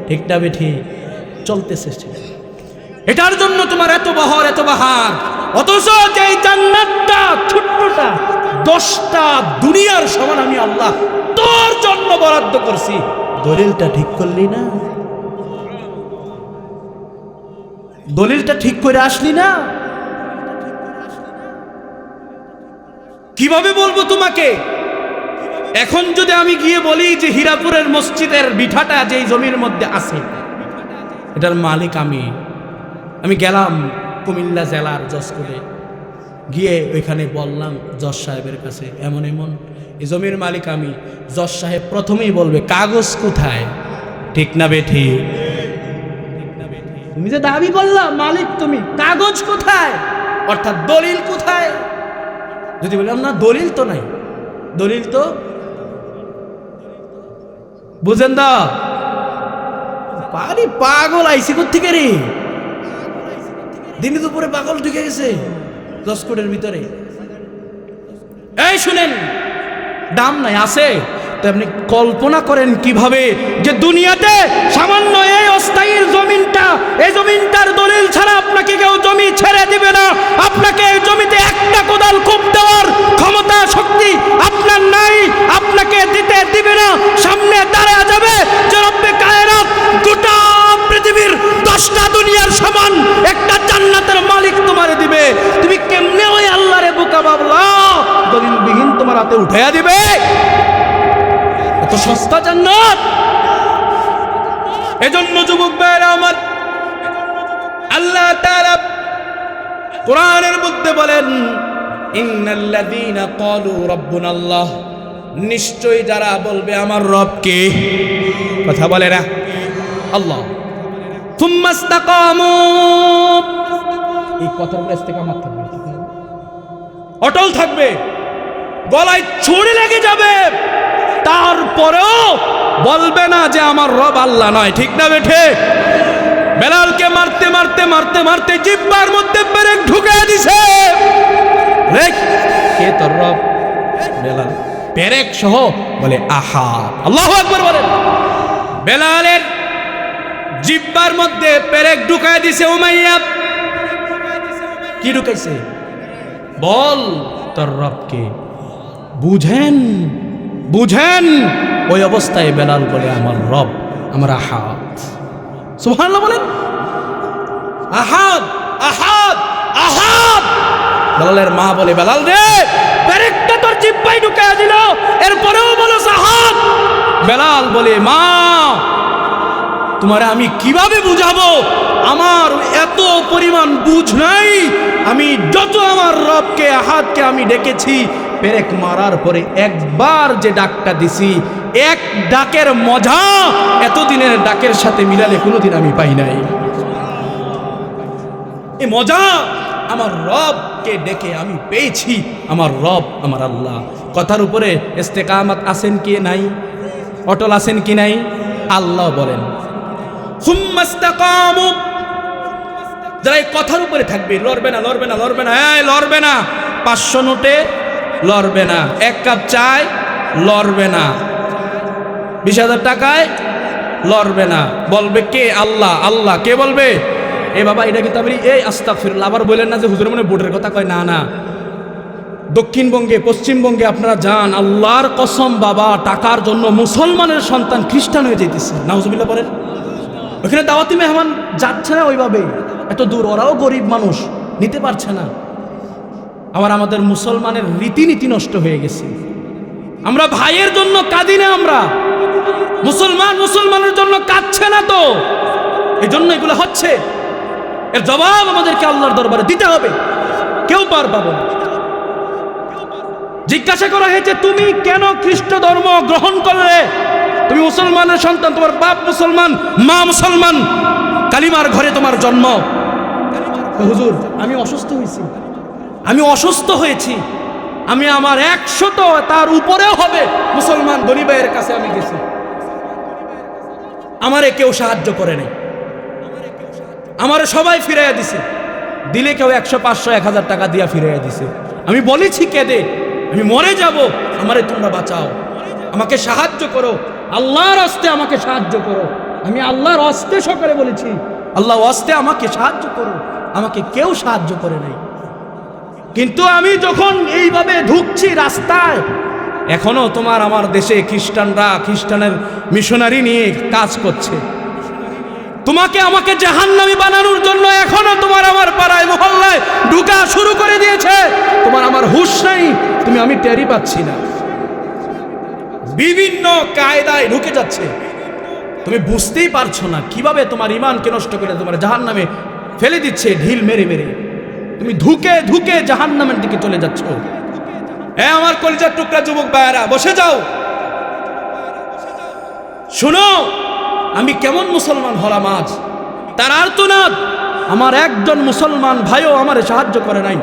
ঠিকটা বেঠি চলতেছে এটার জন্য তোমার এত বহর এত বাহার অথচ যে জান্নাতটা ছোট্টটা 10টা দুনিয়ার সমান আমি আল্লাহ তোর জন্য বরাদ্দ করছি দলিলটা ঠিক করলি না দলিলটা ঠিক করে আসলি না কিভাবে বলবো তোমাকে এখন যদি আমি গিয়ে বলি যে হীরাপুরের মসজিদের বিঠাটা যেই জমির মধ্যে আছে এটার মালিক আমি গেলাম কুমিল্লা জেলার জজকোর্টে গিয়ে ওইখানে বললাম জজ সাহেবের কাছে এমন এই জমির মালিক আমি জজ সাহেব প্রথমেই বলবে কাগজ কোথায় ঠিক না বেঠি তুমি যে দাবি করলাম মালিক তুমি কাগজ কোথায় অর্থাৎ দলিল কোথায় যদি বললাম না দলিল তো নাই দলিল তো বুঝেন দা পাগল আইসি কোথেকে রে দিনে দুপুরে পাগল ঢুকে গেছে জজকোর্টের ভিতরে এই শুনেন দাম নাই আছে তো আপনি কল্পনা করেন কিভাবে যে দুনিয়াতে সামান্য এই অস্থায়ী জমিনটার দলিল ছাড়া আপনাকে কেউ জমি ছেড়ে দিবে না আপনাকে এই জমিতে 1 আমার হাতে উঠাইয়া দিবে? এত সস্তা জান্নাত? এজন্য যুবক ভাইরা আমার, আল্লাহ তাআলা কোরআনের মধ্যে বলেন, ইন্নাল্লাযীনা ক্বালু রাব্বুনাল্লাহ, নিশ্চয়ই যারা বলবে আমার রব কে, কথা বলে না আল্লাহ, সুম্মা ইসতাকামু, এই কথার উপরে ইস্তেকামত থাকবে, অটল থাকবে, গলায় ছুরি লেগে যাবে, তারপরেও বলবে না যে আমার রব আল্লাহ নয়। ঠিক না বেঠে? বেলালকে মারতে মারতে মারতে মারতে জিহ্বার মধ্যে পেরেক ঢুকে দিছে। কে তোর রব? বেলাল। পেরেক সহ বলে আহাদ, আল্লাহু আকবার বলেন। বেলালের জিহ্বার মধ্যে পেরেক ঢুকায় দিছে উমাইয়া। কি ঢুকাইছে? বল তোর রবকে। বুঝেন বুঝেন, ওই অবস্থায় বেলাল বলে আমার রব আমার আহাদ। সুবহানাল্লাহ বলেন। আহাদ আহাদ আহাদ। বেলালের মা বলে, বেলাল রে, পেরেকটা তোর জিহ্বায় ঢুকায় দিল, এরপরেও বলো আহাদ। বেলাল বলে, মা তোমারে আমি কিভাবে বুঝাবো, আমার এত পরিমাণ বুঝ নাই। আমি যত আমার রবকে আহাদকে আমি ডেকেছি, পেরেক মারার পরে একবার যে ডাকটা দিছি, এক ডাকের মজা এতদিনের ডাকের সাথে মিলালে কোনোদিন আমি পাই নাই। এই মজা আমার রবকে ডেকে আমি পেয়েছি। আমার রব আমার আল্লাহ। কথার উপরে ইস্তেকামত আছেন কি নাই? অটল আছেন কি নাই? আল্লাহ বলেন, সুম্মা ইসতাকামু, যারা এই কথার উপরে থাকবে, লড়বে না লড়বে না লড়বে না, এই লড়বে না, 500 নোটে লড়বে না, 1 কাপ চায় লড়বে না, 20,000 টাকায় লড়বে না। বলবে কে? আল্লাহ। আল্লাহ কে বলবে? এ বাবা, এটা কিন্তু আমি এই আস্তাগফিরুল্লাহ, আবার বলেন না যে হুজুর মনে ভোটের কথা কয়। না না, দক্ষিণবঙ্গে পশ্চিমবঙ্গে আপনারা যান, আল্লাহর কসম বাবা, টাকার জন্য মুসলমানের সন্তান খ্রিস্টান হয়ে যেতেছে। নাউজুবিল্লাহ বলেন। ওখানে দাওয়াতি মেহমান যাচ্ছে না ওইভাবে, এত দূর, ওরাও গরিব মানুষ, নিতে পারছে না। আবার আমাদের মুসলমানের রীতিনীতি নষ্ট হয়ে গেছে। আমরা ভাইয়ের জন্য কাঁদি না, আমরা মুসলমান মুসলমানের জন্য কাঁদছে না, তো এই জন্য এগুলো হচ্ছে। এর জবাব আমাদেরকে আল্লাহর দরবারে দিতে হবে, কেউ পার পাবো না। জিজ্ঞাসা করা হয়েছে, তুমি কেন খ্রিস্ট ধর্ম গ্রহণ করলে? তুমি মুসলমানের সন্তান, তোমার বাপ মুসলমান, মা মুসলমান, কালিমার ঘরে তোমার জন্ম। হুজুর, আমি অসুস্থ হয়েছি, আমি অসুস্থ হয়েছি, আমি আমার 100 তার উপরেও হবে মুসলমান ধনী ভাইয়ের কাছে আমি গেছি, আমারে কেউ সাহায্য করে নাই, আমারে সবাই ফিরাইয়া দিছে। দিলে কেউ 100, 500, 1000 টাকা দিয়া ফিরাইয়া দিছে। আমি বলেছি কেঁদে, আমি মরে যাব, আমারে তোমরা বাঁচাও, আমাকে সাহায্য করো, আল্লাহর হস্তে আমাকে সাহায্য করো। আমি আল্লাহর হস্তে সকালে বলেছি, আল্লাহ হস্তে আমাকে সাহায্য করো, আমাকে কেউ সাহায্য করে নাই। কিন্তু আমি যখন এইভাবে ঢুকছি রাস্তায়, এখনো তোমার আমার দেশে খ্রিস্টানরা খ্রিস্টানের মিশনারি নিয়ে কাজ করছে। তোমাকে আমাকে জাহান্নামী বানানোর জন্য এখনো তোমার আমার পাড়ায় মহল্লায় ঢুকা শুরু করে দিয়েছে। তোমার আমার হুঁশ নাই, আমি টেরই পাচ্ছি না, বিভিন্ন কায়দায় ঢুকে যাচ্ছে, তুমি বুঝতেই পারছো না কিভাবে তোমার ঈমানকে নষ্ট করে তোমার জাহান্নামে ফেলে দিচ্ছে ঢিল মেরে মেরে। তুমি ধুকে ধুকে জাহান্নামের দিকে চলে যাচ্ছ। আমার কলিজার টুকরা যুবক ভাইয়েরা, বসে যাও, শুনো আমি কেমন মুসলমান হলাম আজ। তার আর্তনাদ, আমার একজন মুসলমান ভাইও আমারে সাহায্য করে নাই।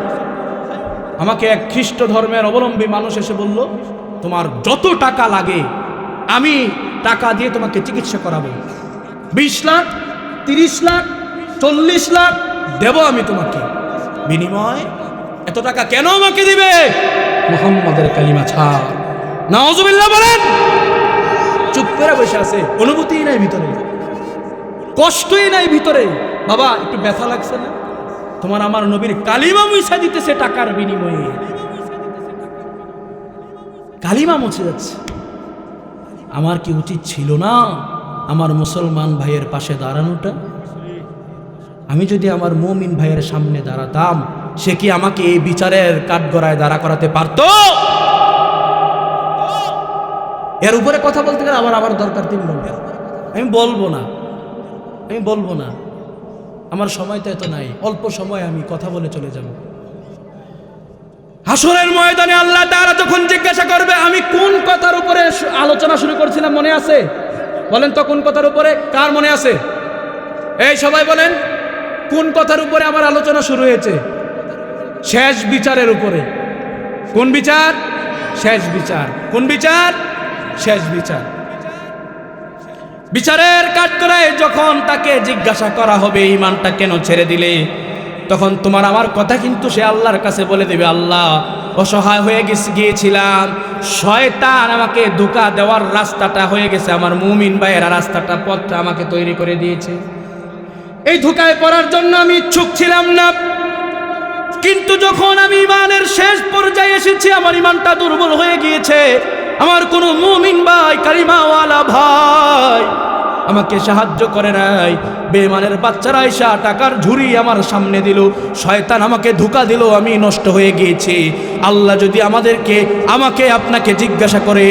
আমাকে এক খ্রিস্ট ধর্মের অবলম্বী মানুষ এসে বলল, তোমার যত টাকা লাগে আমি টাকা দিয়ে তোমাকে চিকিৎসা করাবো, 20 লাখ, 30 লাখ, 40 লাখ দেব আমি তোমাকে, বিনিময় এত টাকা কেন আমাকে দিবে? মুহাম্মাদের কালিমা ছাড়। নাউজুবিল্লাহ বলেন। চুপ করে বসে আছে, অনুভূতিই নাই ভিতরে, কষ্টই নাই ভিতরে। বাবা একটু ব্যথা লাগছে না? তোমার আমার নবীর কালিমা মুছা দিতেছে টাকার বিনিময়ে, কালিমা মুছে যাচ্ছে। আমার কি উচিত ছিল না আমার মুসলমান ভাইয়ের পাশে দাঁড়ানোটা? আমি যদি আমার মুমিন ভাইয়ের সামনে দাঁড়াতাম, সে কি আমাকে এই বিচারের কাঠগড়ায় দাঁড়া করাতে পারত? এর উপরে কথা বলতে গেলে আবার দরকার 3 ঘন্টা। আমি বলবো না, আমার সময় তো এত নাই, অল্প সময় আমি কথা বলে চলে যাব। হাসরের ময়দানে আল্লাহ তাআলা যখন জিজ্ঞাসা করবে, আমি কোন কথার উপরে আলোচনা শুরু করছিলাম মনে আছে? বলেন তো কোন কথার উপরে, কার মনে আছে? এই সবাই বলেন, কোন কথার উপরে আমার আলোচনা শুরু হয়েছে? শেষ বিচারের উপরে। কোন বিচার? শেষ বিচার। কোন বিচার? শেষ বিচার। বিচারের কাঠগড়ায় যখন তাকে জিজ্ঞাসা করা হবে ঈমানটা কেন ছেড়ে দিলে, তখন তোমার আমার কথা কিন্তু সে আল্লাহর কাছে বলে দেবে, আল্লাহ অসহায় হয়ে গিয়েছিলাম, শয়তান আমাকে ধোঁকা দেওয়ার রাস্তাটা হয়ে গেছে, আমার মুমিন ভাইয়েরা রাস্তাটা পথটা আমাকে তৈরি করে দিয়েছে। এই ধোঁকায় পড়ার জন্য আমি ইচ্ছুক ছিলাম না, কিন্তু যখন আমি ঈমানের শেষ পর্যায়ে এসেছি, আমার ঈমানটা দুর্বল হয়ে গিয়েছে, আমার কোনো মুমিন ভাই, কালিমাওয়ালা ভাই আমাকে সাহায্য করে নাই, বেঈমানের বাচ্চারা আইসা টাকার ঝুড়ি আমার সামনে দিল, শয়তান আমাকে ধোঁকা দিল, আমি নষ্ট হয়ে গিয়েছি। আল্লাহ যদি আমাকে আপনাকে জিজ্ঞাসা করে,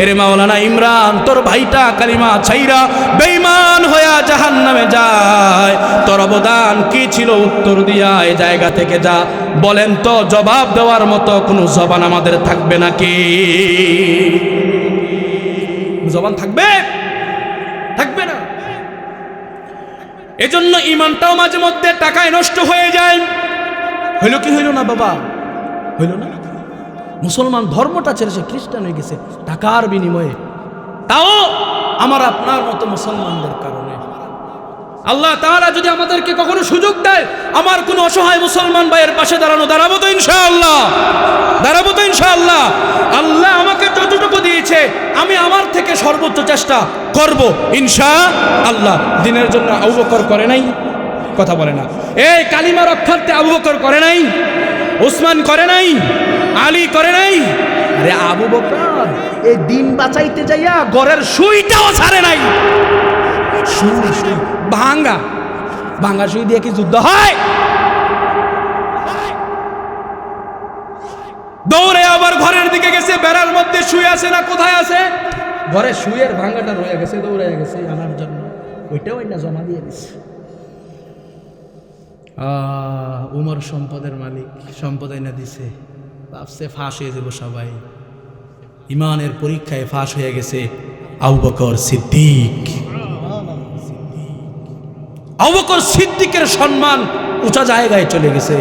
এরে মাওলানা ইমরান, তোর ভাইটা কালিমা ছাইরা বেঈমান হইয়া জাহান্নামে যায়, তোর অবদান কি ছিল? উত্তর দিয়া এই জায়গা থেকে যা। বলেন তো, জবাব দেওয়ার মতো কোনো জবান আমাদের থাকবে নাকি? জবান থাকবে? থাকবে না। এজন্য ঈমানটাও মাঝে মধ্যে টাকায় নষ্ট হয়ে যায়। হইল কি হইল না বাবা? হইল না? মুসলমান ধর্মটা ছেড়ে সে খ্রিস্টান হয়ে গেছে টাকার বিনিময়ে, তাও আমার আপনার মতো মুসলমানদের কারণে। আল্লাহ তাআলা যদি আমাদেরকে কখনো সুযোগ দেয়, আমার কোন অসহায় মুসলমান ভাইয়ের পাশে দাঁড়াবো তো ইনশাআল্লাহ। আল্লাহ আমাকে যতটুকু দিয়েছে আমি আমার থেকে সর্বোচ্চ চেষ্টা করব ইনশাআল্লাহ। দিনের জন্য আবু বকর করে নাই? কথা বলে না। এই কালিমা রক্ষার্থে আবু বকর করে নাই? উসমান করে নাই? আলী করে নাই? আরে আবু বকর এই দিন বাঁচাইতে যাইয়া ঘরের সুইটাও ছাড়ে নাই। সুই ভাঙা সুই দিয়ে কি যুদ্ধ হয়? দৌড়ে আবার ঘরের দিকে গেছে, বেড়ার মধ্যে শুয়ে আছে না কোথায় আছে, ঘরে শুয়ের ভাঙাটা রয়ে গেছে, দৌড়ে গেছে আনার জন্য, ওইটাও না জমা দিয়ে দিচ্ছে। উমর সম্পদের মালিক, সম্পদ না দিছে, ভাবছে ফাঁস হয়ে যাব সবাই। ইমানের পরীক্ষায় ফাঁস হয়ে গেছে আবু বকর সিদ্দিক। আবু বকর সিদ্দিকের সম্মান উঁচা জায়গায় চলে গেছে।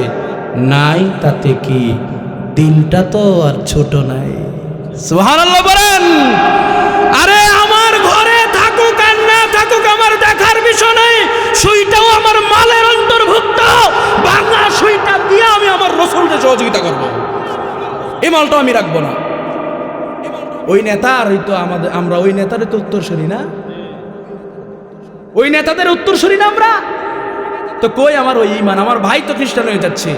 নাই তাতে কি, দিলটা তো আর ছোট নাই। সুবহানাল্লাহ বলেন। আরে আমার ঘরে থাকুক আর না থাকুক আমার দেখার বিষয় নাই, সুইটাও আমার মালের অন্তর্ভুক্ত, ভাঙা সুইটা দিয়ে আমি আমার রাসূলকে সহযোগিতা করব, এই মালটা আমি রাখবো না। ওই নেতার হয়তো আমরা ওই নেতারই তো উত্তরসূরি না, ওই নেতাদের উত্তরসূরি না আমরা তো। কই আমার ওই ঈমান? আমার ভাই তো খ্রিস্টান হয়ে যাচ্ছে,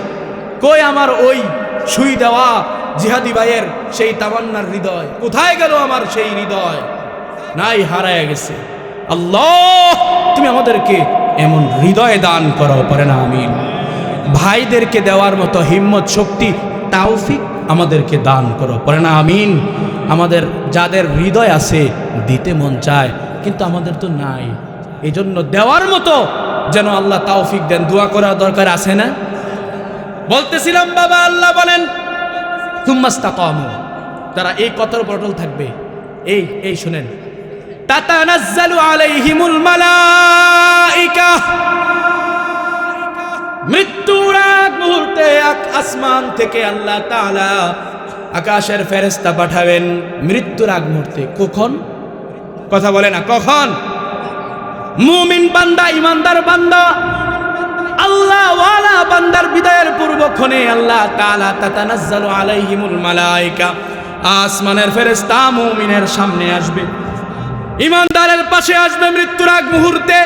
কই আমার ওই সুই দেওয়া জিহাদি ভাইয়ের সেই তামান্নার হৃদয়? কোথায় গেল আমার সেই হৃদয়? নাই, হারায় গেছে। আল্লাহ তুমি আমাদেরকে এমন হৃদয় দান করো, পারে না আমিন। ভাইদেরকে দেওয়ার মতো হিম্মত, শক্তি, তাওফিক আমাদেরকে দান করো, পারে না আমিন। আমাদের যাদের হৃদয় আছে দিতে মন চায়, কিন্তু আমাদের তো নাই, এই জন্য দেওয়ার মতো যেন আল্লাহ তাওফিক দেন। দোয়া করার দরকার আছে না? বলতেছিলাম বাবা, আল্লাহ বলেন তুম্মাস্তাকামু, তারা এই কথার উপর অটল থাকবে। এই শুনেন, তাতানাজ্জালু আলাইহিমুল মালাইকা, মৃত্যুর আগ মুহূর্তে আসমান থেকে আল্লাহ তাআলা আকাশের ফেরেশতা পাঠাবেন মৃত্যুর আগ মুহূর্তে। কখন? কথা বলে না, কখন? মুমিন বান্দা, ইমানদার বান্দা, আল্লাহ ওয়ালা বান্দার বিদায়ের পূর্বক্ষণে আল্লাহ তাআলা তাতানাজ্জালু আলাইহিমুল মালাইকা, আসমানের ফেরেশতা মুমিনের সামনে আসবে, ইমানদারের পাশে আসবে মৃত্যুর আগ মুহূর্তে।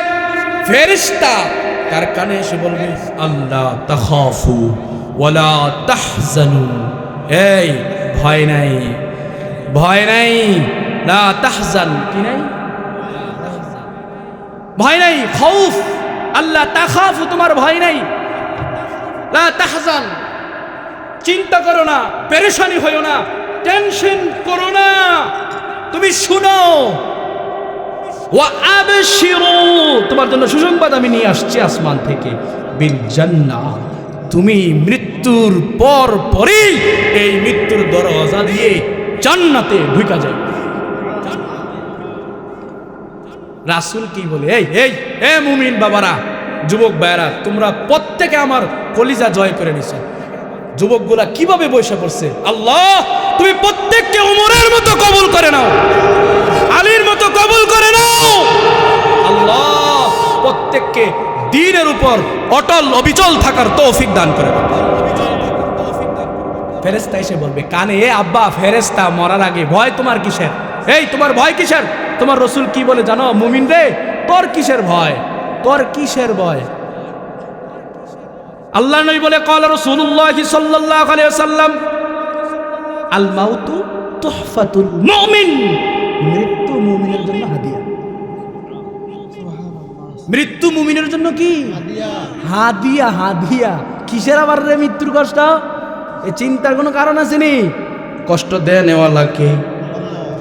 ফেরেশতা তার কানে এসে বলবে, আল্লাহ তাখাফু ওয়ালা তাহজানু, এই ভয় নাই, ভয় নাই, লা তাহজান, কি নাই? ভয় নাই, খৌফ, আল্লাহ তাখাফু, তোমার ভয় নাই, লা তাহজান, চিন্তা করো না, পেরেশানি হইও না, টেনশন করো না, তুমি শুনো, ওয়া আবশিরু, তোমার জন্য সুসংবাদ আমি নিয়ে আসছি আসমান থেকে, বিল জান্নাহ, তুমি মৃত্যুর পর পরই এই মৃত্যুর দরজা দিয়ে জান্নাতে ঢুকা যাবে। রাসূল কি বলে, এই মুমিন বাবারা, যুবক ভাইরা, তোমরা প্রত্যেকে আমার কলিজা জয় করে নিছো। যুবকগুলা কিভাবে বসে পড়ছে, আল্লাহ তুমি প্রত্যেককে ওমরের মতো কবুল করে নাও, আলীর মতো কবুল করে নাও, আল্লাহ প্রত্যেককে দ্বীনের উপর অটল অবিচল থাকার তৌফিক দান করে দাও। ফেরেশতা এসে বলবে কানে, এ আব্বা ফেরেশতা, মরার আগে ভয় তোমার কিসের? এই তোমার ভয় কিসের? তোমার রাসূল কি বলে জানো, মুমিন রে তোর কিসের ভয়, তোর কিসের ভয়? আল্লাহ নবী বলে, ক্বালা রাসূলুল্লাহ সাল্লাল্লাহু আলাইহি ওয়াসাল্লাম, আল মাউতু তুহফাতুল মুমিন, মৃত্যু মুমিনের জন্য হাদিয়া। মৃত্যু মুমিনের জন্য কি হাদিয়া? হাদিয়া কিসের আবার রে মৃত্যুর কষ্ট? এই চিন্তার কোনো কারণ আছে নি? কষ্ট দেনেওয়ালা কে?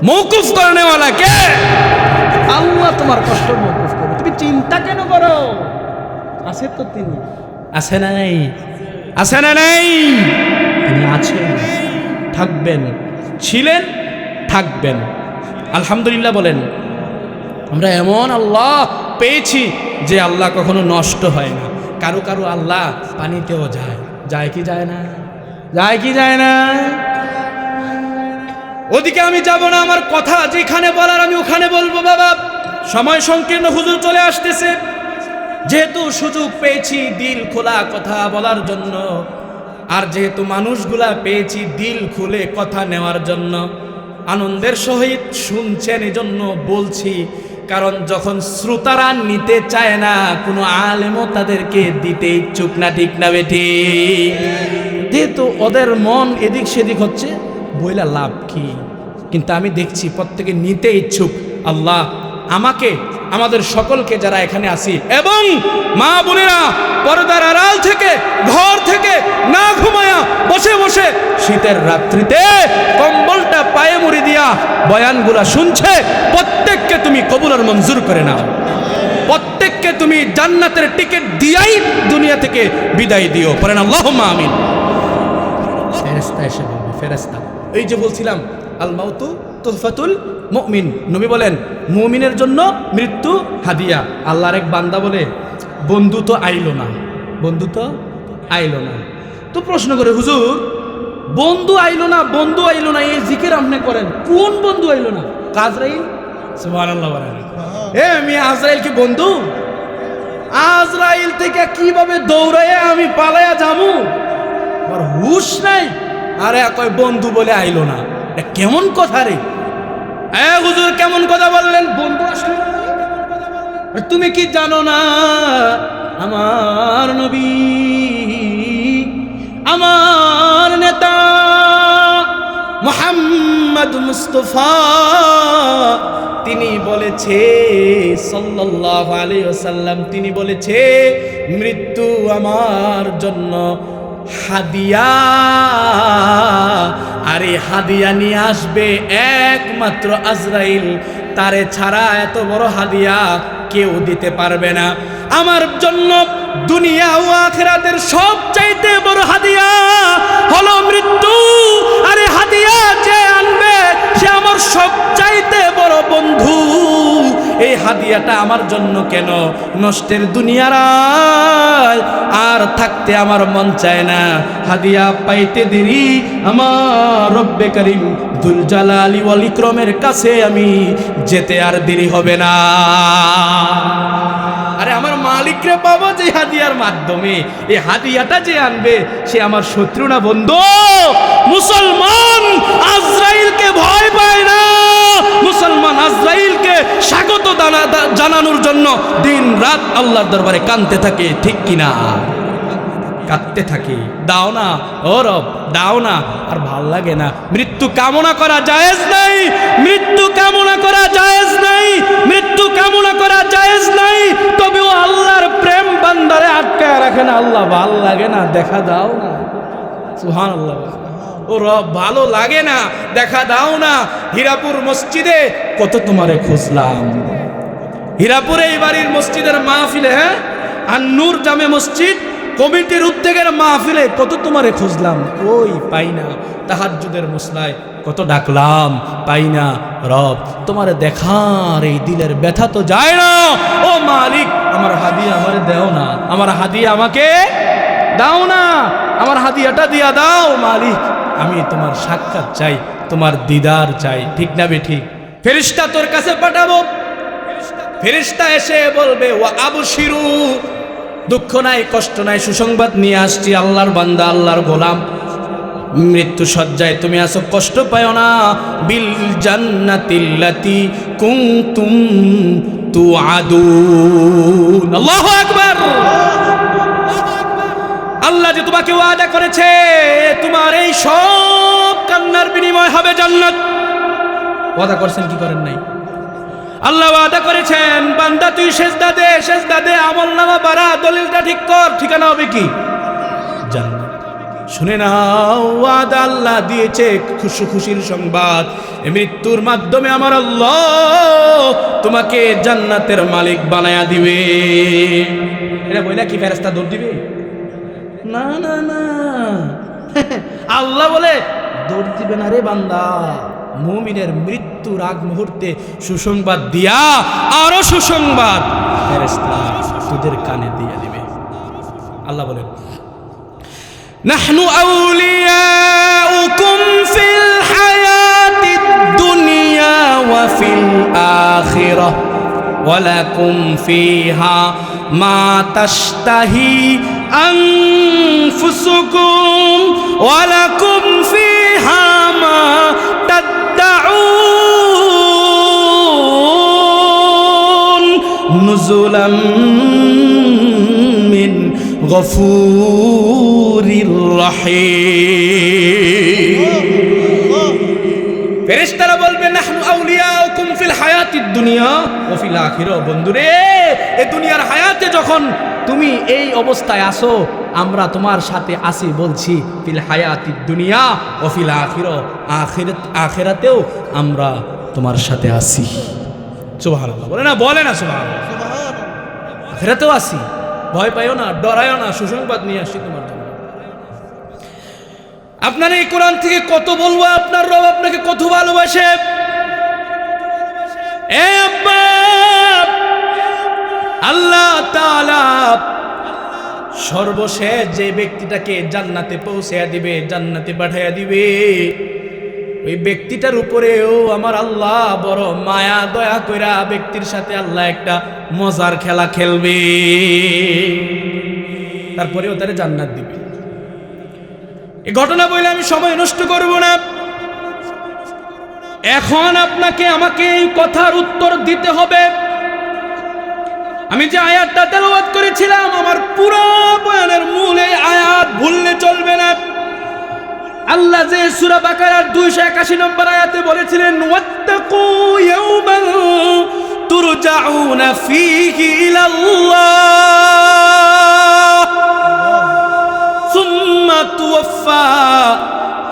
মওকুফ করনেওয়ালা কে? আল্লাহ তোমার কষ্ট মওকুফ করবে, তুমি চিন্তা কেন করো? আছে তো তিনি, আছে না নাই? আছে না নাই? তিনি আছেন, থাকবেন, ছিলেন, থাকবেন। আলহামদুলিল্লাহ বলেন। আমরা এমন আল্লাহ পেয়েছি যে আল্লাহ কখনো নষ্ট হয় না। কারো কারো আল্লাহ পানিতেও যায়, যায় কি যায় না? যায় কি যায় না? ওদিকে আমি যাব না, আমার কথা যেখানে বলার আমি ওখানে বলবো। বাবা সময় সংকীর্ণ, হুজুর চলে আসতেছে। যেহেতু সুযোগ পেয়েছি দিল খোলা কথা বলার জন্য, আর যেহেতু মানুষগুলা পেয়েছি দিল খুলে কথা নেওয়ার জন্য, আনন্দের সহিত শুনছেন এজন্য বলছি। কারণ যখন শ্রোতারা নিতে চায় না, কোনো আলেমও তাদেরকে দিতে ইচ্ছুক না, ঠিক না বেঠি? যেহেতু ওদের মন এদিক সেদিক হচ্ছে, বইলা লাভ কি? কিন্তু আমি দেখছি প্রত্যেকে নিতে ইচ্ছুক। আল্লাহ আমাকে, আমাদের সকলকে যারা এখানে আসি, এবং মা বোনেরা পর্দার আড়াল থেকে, ঘর থেকে না ঘুমায়া বসে বসে শীতের রাত্রিতে কম্বলটা পায়ে মুড়ি দিয়া বয়ানগুলা শুনছে, প্রত্যেককে তুমি কবুল আর মঞ্জুর করে নাও। প্রত্যেককে তুমি জান্নাতের টিকিট দিয়াই দুনিয়া থেকে বিদায় দিও। পড়েন আল্লাহুম্মা আমিন। ফেরেশতা এসে বলবে, ফেরেশতা এই যে বলছিলাম আল মাউতু তুহফাতুল মুমিন, নবী বলেন মুমিনের জন্য মৃত্যু হাদিয়া। আল্লাহর এক বান্দা বলে, বন্ধু তো আইলো না, বন্ধু তো আইলো না। তো প্রশ্ন করে, হুজুর বন্ধু আইলো না, বন্ধু আইলো না, এই জিকির আপনি করেন, কোন বন্ধু আইলো না? আজরাইল। সুবহানাল্লাহ বলেন। আমি আজরাইল কি বন্ধু? আজরাইল থেকে কিভাবে দৌড়াইয়া আমি পালাইয়া যামু? আমার হুশ নাই। আরে কয় বন্ধু বলে আইলো না, কেমন কথা রে? হুজুর কেমন কথা বললেন? বন্ধু আসলে তুমি কি জানো না আমার নবী, আমার নেতা মুহাম্মদ মুস্তাফা, তিনি বলেছে সাল্লাল্লাহু আলাইহি ওয়াসাল্লাম, তিনি বলেছে মৃত্যু আমার জন্য হাদিয়া, আর এই হাদিয়া নিয়ে আসবে একমাত্র আজরাইল। তারে ছাড়া এত বড় হাদিয়া কেউ দিতে পারবে না। আমার জন্য দুনিয়া ও আখিরাতের সবচাইতে বড় হাদিয়া হলো মৃত্যু। আরে হাদিয়া যে আনবে সে আমার সবচাইতে বড় বন্ধু। এই হাদিয়াটা আমার জন্য কেন নষ্টের দুনিয়ার আর থাকতে আমার মন চায় না। হাদিয়া পাইতে দেরি আমার রব্বে করিম দুল জালালি ওয়াল ইকরামের কাছে আমি যেতে আর দেরি হবে না। আরে আমার মালিকরে পাবো যে হাদিয়ার মাধ্যমে। এই হাদিয়াটা যে আনবে সে আমার শত্রু না বন্ধু। মুসলমান আজরাইলকে ভয় পায় না, মুসলমান আজরাইলকে স্বাগত জানানোর জন্য দিন রাত আল্লাহর দরবারে কাঁদতে থাকে, ঠিক কিনা? কাঁদতে থাকে, দাও না ও রব, দাও না। আর ভাল লাগে না। মৃত্যু কামনা করা জায়েজ নাই, মৃত্যু কামনা করা জায়েজ নাই, মৃত্যু কামনা করা জায়েজ নাই। তবেও আল্লাহর প্রেম বান্দারে আটকায় রাখে না। আল্লাহ ভাল লাগে না, দেখা দাও না। সুবহানাল্লাহ। ও রব ভালো লাগে না, দেখা দাও না। হীরাপুর মসজিদে কত তোমারে খুঁজলাম, হীরাপুরে এই বাড়ির মসজিদের মাহফিলে, হ্যাঁ, আর নূর জামে মসজিদ কমিটির উদ্যোগের মাহফিলে কত তোমারে খুঁজলাম, কই পাই না। তাহাজ্জুদের মুসলায় কত ডাকলাম, পাই না। রব তোমারে দেখার এই দিলের ব্যথা তো যায় না। ও মালিক, আমার হাদিয়া আমারে দাও না, আমার হাদিয়া আমাকে দাও না, আমার হাদিয়াটা দিয়া দাও মালিক। আমি তোমার সাক্ষাৎ চাই, তোমার দিদার চাই, ঠিক না বেঠিক? ফেরেশতা তোর কাছে পাঠাবো, ফেরেশতা এসে বলবে ওয়া আবশিরু, দুঃখ নাই, কষ্ট নাই, সুসংবাদ নিয়ে আসছি। আল্লাহর বান্দা, আল্লাহর গোলাম, মৃত্যু সজ্জায় তুমি আছো, কষ্ট পাও না। বিল জান্নাতিল্লাতি কুনতুম তুআদুন। আল্লাহু আকবার। আল্লাহ যে তোমাকে ওয়াদা করেছে, তোমার এই সব কান্নার বিনিময় হবে জান্নাত। ওয়াদা করছেন কি করেন নাই? আল্লাহ ওয়াদা করেছেন, বান্দা তুই সেজদা দে, সেজদা দে, আমলনামা বাড়া, দলিলটা ঠিক কর, ঠিকানা হবে কি? জান্নাত। শুনে নাও, ওয়াদা আল্লাহ দিয়েছে, খুশি খুশির সংবাদ। এই মৃত্যুর মাধ্যমে আমার আল্লাহ তোমাকে জান্নাতের মালিক বানায়া দিবে। এটা বইলা কি ফেরেশতা দৌড় দিবে? না না না, আল্লাহ বলে দৌড় দিবে না রে বান্দা। মুমিনের মৃত্যুর আগ মুহূর্তে সুসংবাদ দিয়া আরো সুসংবাদ ফেরেশতা তোদের কানে দিয়ে দিবে। আল্লাহ বলেন, নাহনু আউলিয়াউকুম ফিল হায়াতিদ দুনিয়া ওয়া ফিল আখিরাহ ওয়া লাকুম ফিহা মা তাশতাহি আনফুসুকুম ওয়া লাকুম ফিহা মা তাদউন নুজুলাম মিন গফুরির রহিম। ফেরেশতারা বলবে, নাহনু আউলিয়াউকুম ফিল হায়াতিদ দুনিয়া ওয়া ফিল আখিরাহ। বন্ধুরে, এই দুনিয়ার হায়াতে যখন তুমি এই অবস্থায় আসো, আমরা তোমার সাথে আসি বলছি, ফিল হায়াতিদ দুনিয়া ওয়া ফিল আখিরাহ, আখিরাতেও আমরা তোমার সাথে আসি। সুবহানাল্লাহ বলে না, বলে না সুবহানাল্লাহ। আখিরাতেও আসি, ভয় পাইও না, ডরাইও না, সুসংবাদ নিয়ে আসি তোমার জন্য। আপনার এই কোরআন থেকে কত বলবো, আপনার রব আপনাকে কত ভালোবাসে। এ আব্বা, আল্লাহ তাআলা সর্বশেষ যে ব্যক্তিটাকে জান্নাতে পৌঁছায়া দিবে, জান্নাতে পাঠাইয়া দিবে, ওই ব্যক্তিটার উপরেও আমার আল্লাহ বড় মায়া দয়া কইরা ব্যক্তির সাথে আল্লাহ একটা মজার খেলা খেলবে, তারপরেও তারে জান্নাত দিবে। এই ঘটনা বলে আমি সময় নষ্ট করব না। এখন আপনাকে আমাকে এই কথার উত্তর দিতে হবে। আমি যে আয়াতটা তেলাওয়াত করেছিলাম, আমার পুরো বয়ানের মূল এই আয়াত, ভুললে চলবে না। আল্লাহ যে সূরা বাকারার 281 নম্বর আয়াতে বলেছিলেন, ওয়াত্তাকু ইয়াওমান তুরজাউনা ফীহি ইলাল্লাহ সুম্মা তুওয়াফা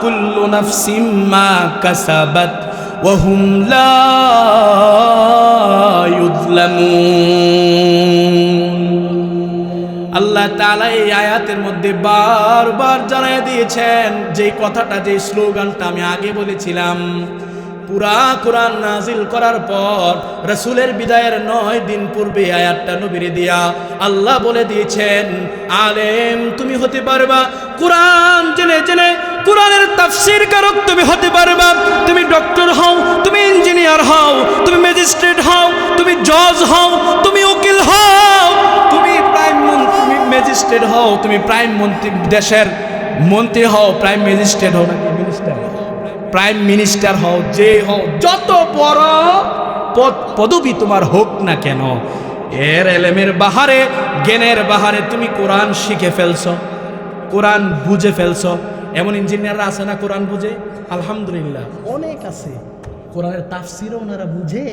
কুল্লু নাফসিম মা কাসাবাত ওয়া হুম লা ইউযলামুন। আল্লাহ তাআলা এই আয়াতের মধ্যে বারবার জানাইয়া দিয়েছেন যে কথাটা, যে স্লোগানটা আমি আগে বলেছিলাম। পুরা কোরআন নাজিল করার পর রাসূলের বিদায়ের 9 দিন পূর্বে আয়াতটা নবীরে দিয়া আল্লাহ বলে দিয়েছেন, আলেম তুমি হতে পারবা, কোরআন জেনে জেনে কোরআনের তাফসীর কারক তুমি হতে পারবা। তুমি ডক্টর হও, তুমি ইঞ্জিনিয়ার হও, তুমি ম্যাজিস্ট্রেট হও, তুমি জজ হও, তুমি উকিল হও, তুমি ম্যাজিস্ট্রেট হও, তুমি প্রাইম মন্ত্রী, দেশের মন্ত্রী হও, প্রাইম ম্যাজিস্ট্রেট হও নাকি মিনিস্টার, প্রাইম মিনিস্টার হও, যে হও, যত বড় পদবি তোমার হোক না কেন, এর এলেমের বাহারে, জ্ঞানের বাহারে তুমি কোরআন শিখে ফেলছো, কোরআন বুঝে ফেলছো। এমন ইঞ্জিনিয়াররা আছে না কোরআন বুঝে? আলহামদুলিল্লাহ অনেক আছে, কোরআনের তাফসীরও ওনারা বুঝে।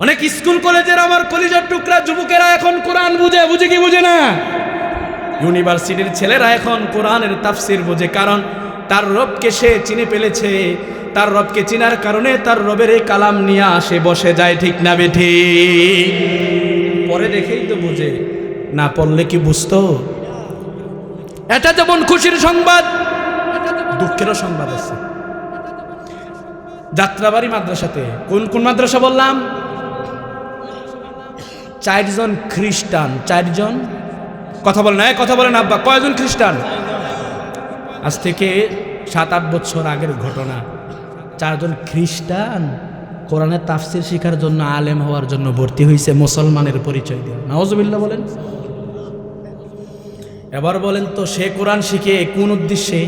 অনেক স্কুল কলেজের আমার কলিজার টুকরা যুবকেরা এখন কোরআন বুঝে, বুঝে কি বুঝে না? ইউনিভার্সিটির ছেলেরা এখন কোরআনের তাফসীর বুঝে, কারণ তার রবকে সে চিনে ফেলেছে, তার রবকে চিনার কারণে তার রবের এই কালাম নিয়ে আসে বসে যায়, ঠিক না বেঠি? পরে দেখেই তো বুঝে, না পড়লে কি বুঝতো? এটা যেমন খুশির সংবাদ, দুঃখেরও সংবাদ আছে। যাত্রাবাড়ি মাদ্রাসাতে, কোন কোন মাদ্রাসা বললাম? 4 জন খ্রিস্টান, 4 জন, কথা বলেন, কথা বলেন আব্বা, কয়জন খ্রিস্টান? আজ থেকে 7-8 বছর আগের ঘটনা। 4 জন খ্রিস্টান কোরআনের তাফসীর শেখার জন্য, আলেম হওয়ার জন্য ভর্তি হয়েছে, মুসলমানের পরিচয় দিয়ে। নাউজুবিল্লাহ বলেন। এবার বলেন তো, সে কোরআন শিখে কোন উদ্দেশ্যে?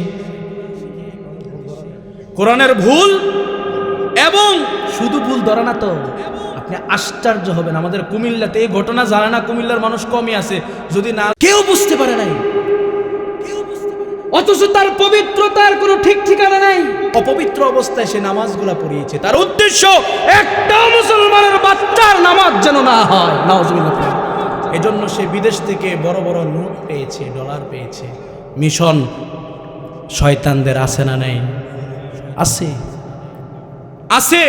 কোরআনের ভুল, এবং শুধু ভুল ধরা না তো, আপনি আশ্চর্য হবেন, আমাদের কুমিল্লাতে এই ঘটনা জানে না, কুমিল্লার মানুষ কমই আছে, যদি না কেউ বুঝতে পারে নাই, অথচ তার পবিত্রতার কোনো ঠিক ঠিকানা নাই। অপবিত্র অবস্থায় সে নামাজগুলা পড়িয়েছে, তার উদ্দেশ্য একটা মুসলমানের বাচ্চার নামাজ যেন না হয়। নাউজুবিল্লাহ। এজন্য সে বিদেশ থেকে বড় বড় নোট পেয়েছে, ডলার পেয়েছে। মিশন শয়তানদের আছে না নাই? আছে, আছে,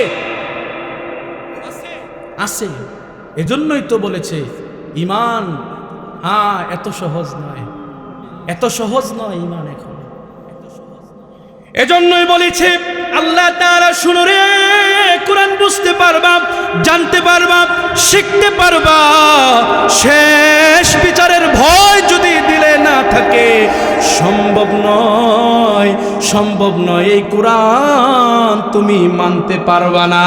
আছে। এজন্যই তো বলেছে ঈমান এত সহজ নয়, এত সহজ নয় ঈমান এখন। এজন্যই বলেছে আল্লাহ তাআলা, শুনো রে, কোরআন বুঝতে পারবা, জানতে পারবা, শিখতে পারবা, শেষ বিচারের ভয় যদি দিলে না থাকে, সম্ভব নয়, সম্ভব নয়, এই কোরআন তুমি মানতে পারবা না।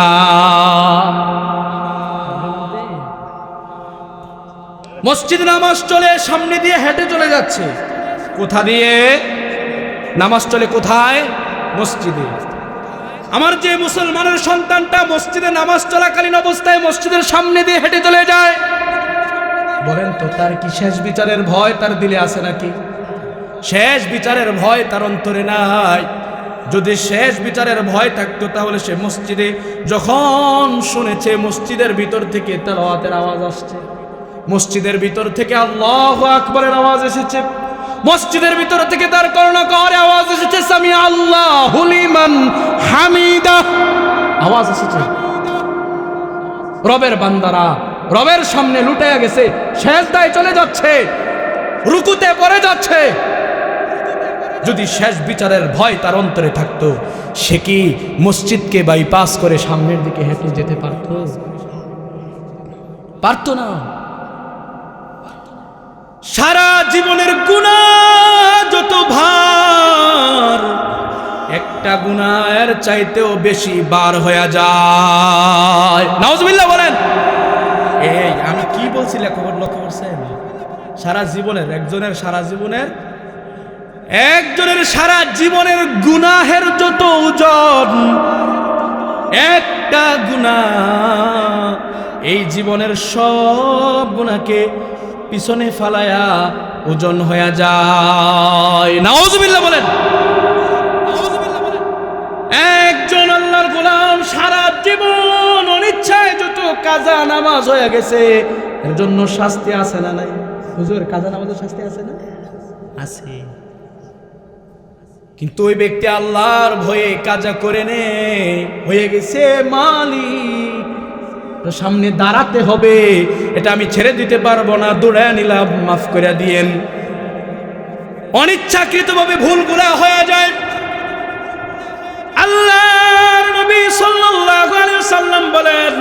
মসজিদ নামাজ চলে, সামনে দিয়ে হেঁটে চলে যাচ্ছে। কোথা দিয়ে নামাজ চলে? কোথায়? মসজিদে। আমার যে মুসলমানের সন্তানটা মসজিদে নামাজ চলাকালীন অবস্থায় মসজিদের সামনে দিয়ে হেঁটে চলে যায়, বলেন তো তার কি শেষ বিচারের ভয় তার দিলে আছে নাকি? শেষ বিচারের ভয় তার অন্তরে নাই। যদি শেষ বিচারের ভয় থাকতো তাহলে সে মসজিদে যখন শুনেছে মসজিদের ভিতর থেকে তেলাওয়াতের আওয়াজ আসছে, মসজিদের ভিতর থেকে আল্লাহু আকবারের আওয়াজ এসেছে, মসজিদের ভিতর থেকে তার কর্ণকরে আওয়াজ এসেছে, সামি আল্লাহু লিমান হামিদা, আওয়াজ এসেছে। রবের বান্দারা রবের সামনে লুটাইয়া গেছে, সেজদায় চলে যাচ্ছে, রুকুতে পড়ে যাচ্ছে। যদি শেষ বিচারের ভয় তার অন্তরে থাকতো, সে কি মসজিদকে বাইপাস করে সামনের দিকে হেঁটে যেতে পারত? পারত না। সারা জীবনের গুনাহ যত ভার, একটা গুনাহের চাইতেও বেশি বার হয়ে যায়। নাউজুবিল্লাহ বলেন। এই আমি কি বলছি খবর লক্ষ্য করছেন? সারা জীবনের একজনের সারা জীবনের গুনাহের যত ওজন, একটা গুনাহ এই জীবনের সব গুনাহকে পিছনে ফালায়া ওজন হয়ে যায়। নাউজুবিল্লাহ বলেন। একজন আল্লাহর গোলাম সারা জীবন অনিচ্ছায় যত কাজা নামাজ হয়ে গেছে, এর জন্য শাস্তি আছে না নাই? হুজুর, কাজা নামাজের শাস্তি আছে না? আছে। কিন্তু ওই ব্যক্তি আল্লাহর ভয়ে কাজা করে নে হয়ে গেছে মালিক, সামনে দাঁড়াতে হবে, এটা আমি ছেড়ে দিতে পারবো না, দৌড়ায় নিলাম, মাফ করে দিয়েন। অনিচ্ছাকৃতভাবে ভুলগুলা হয়ে যায়। আল্লাহর নবী সাল্লাল্লাহু আলাইহি ওয়াসাল্লাম বলেন,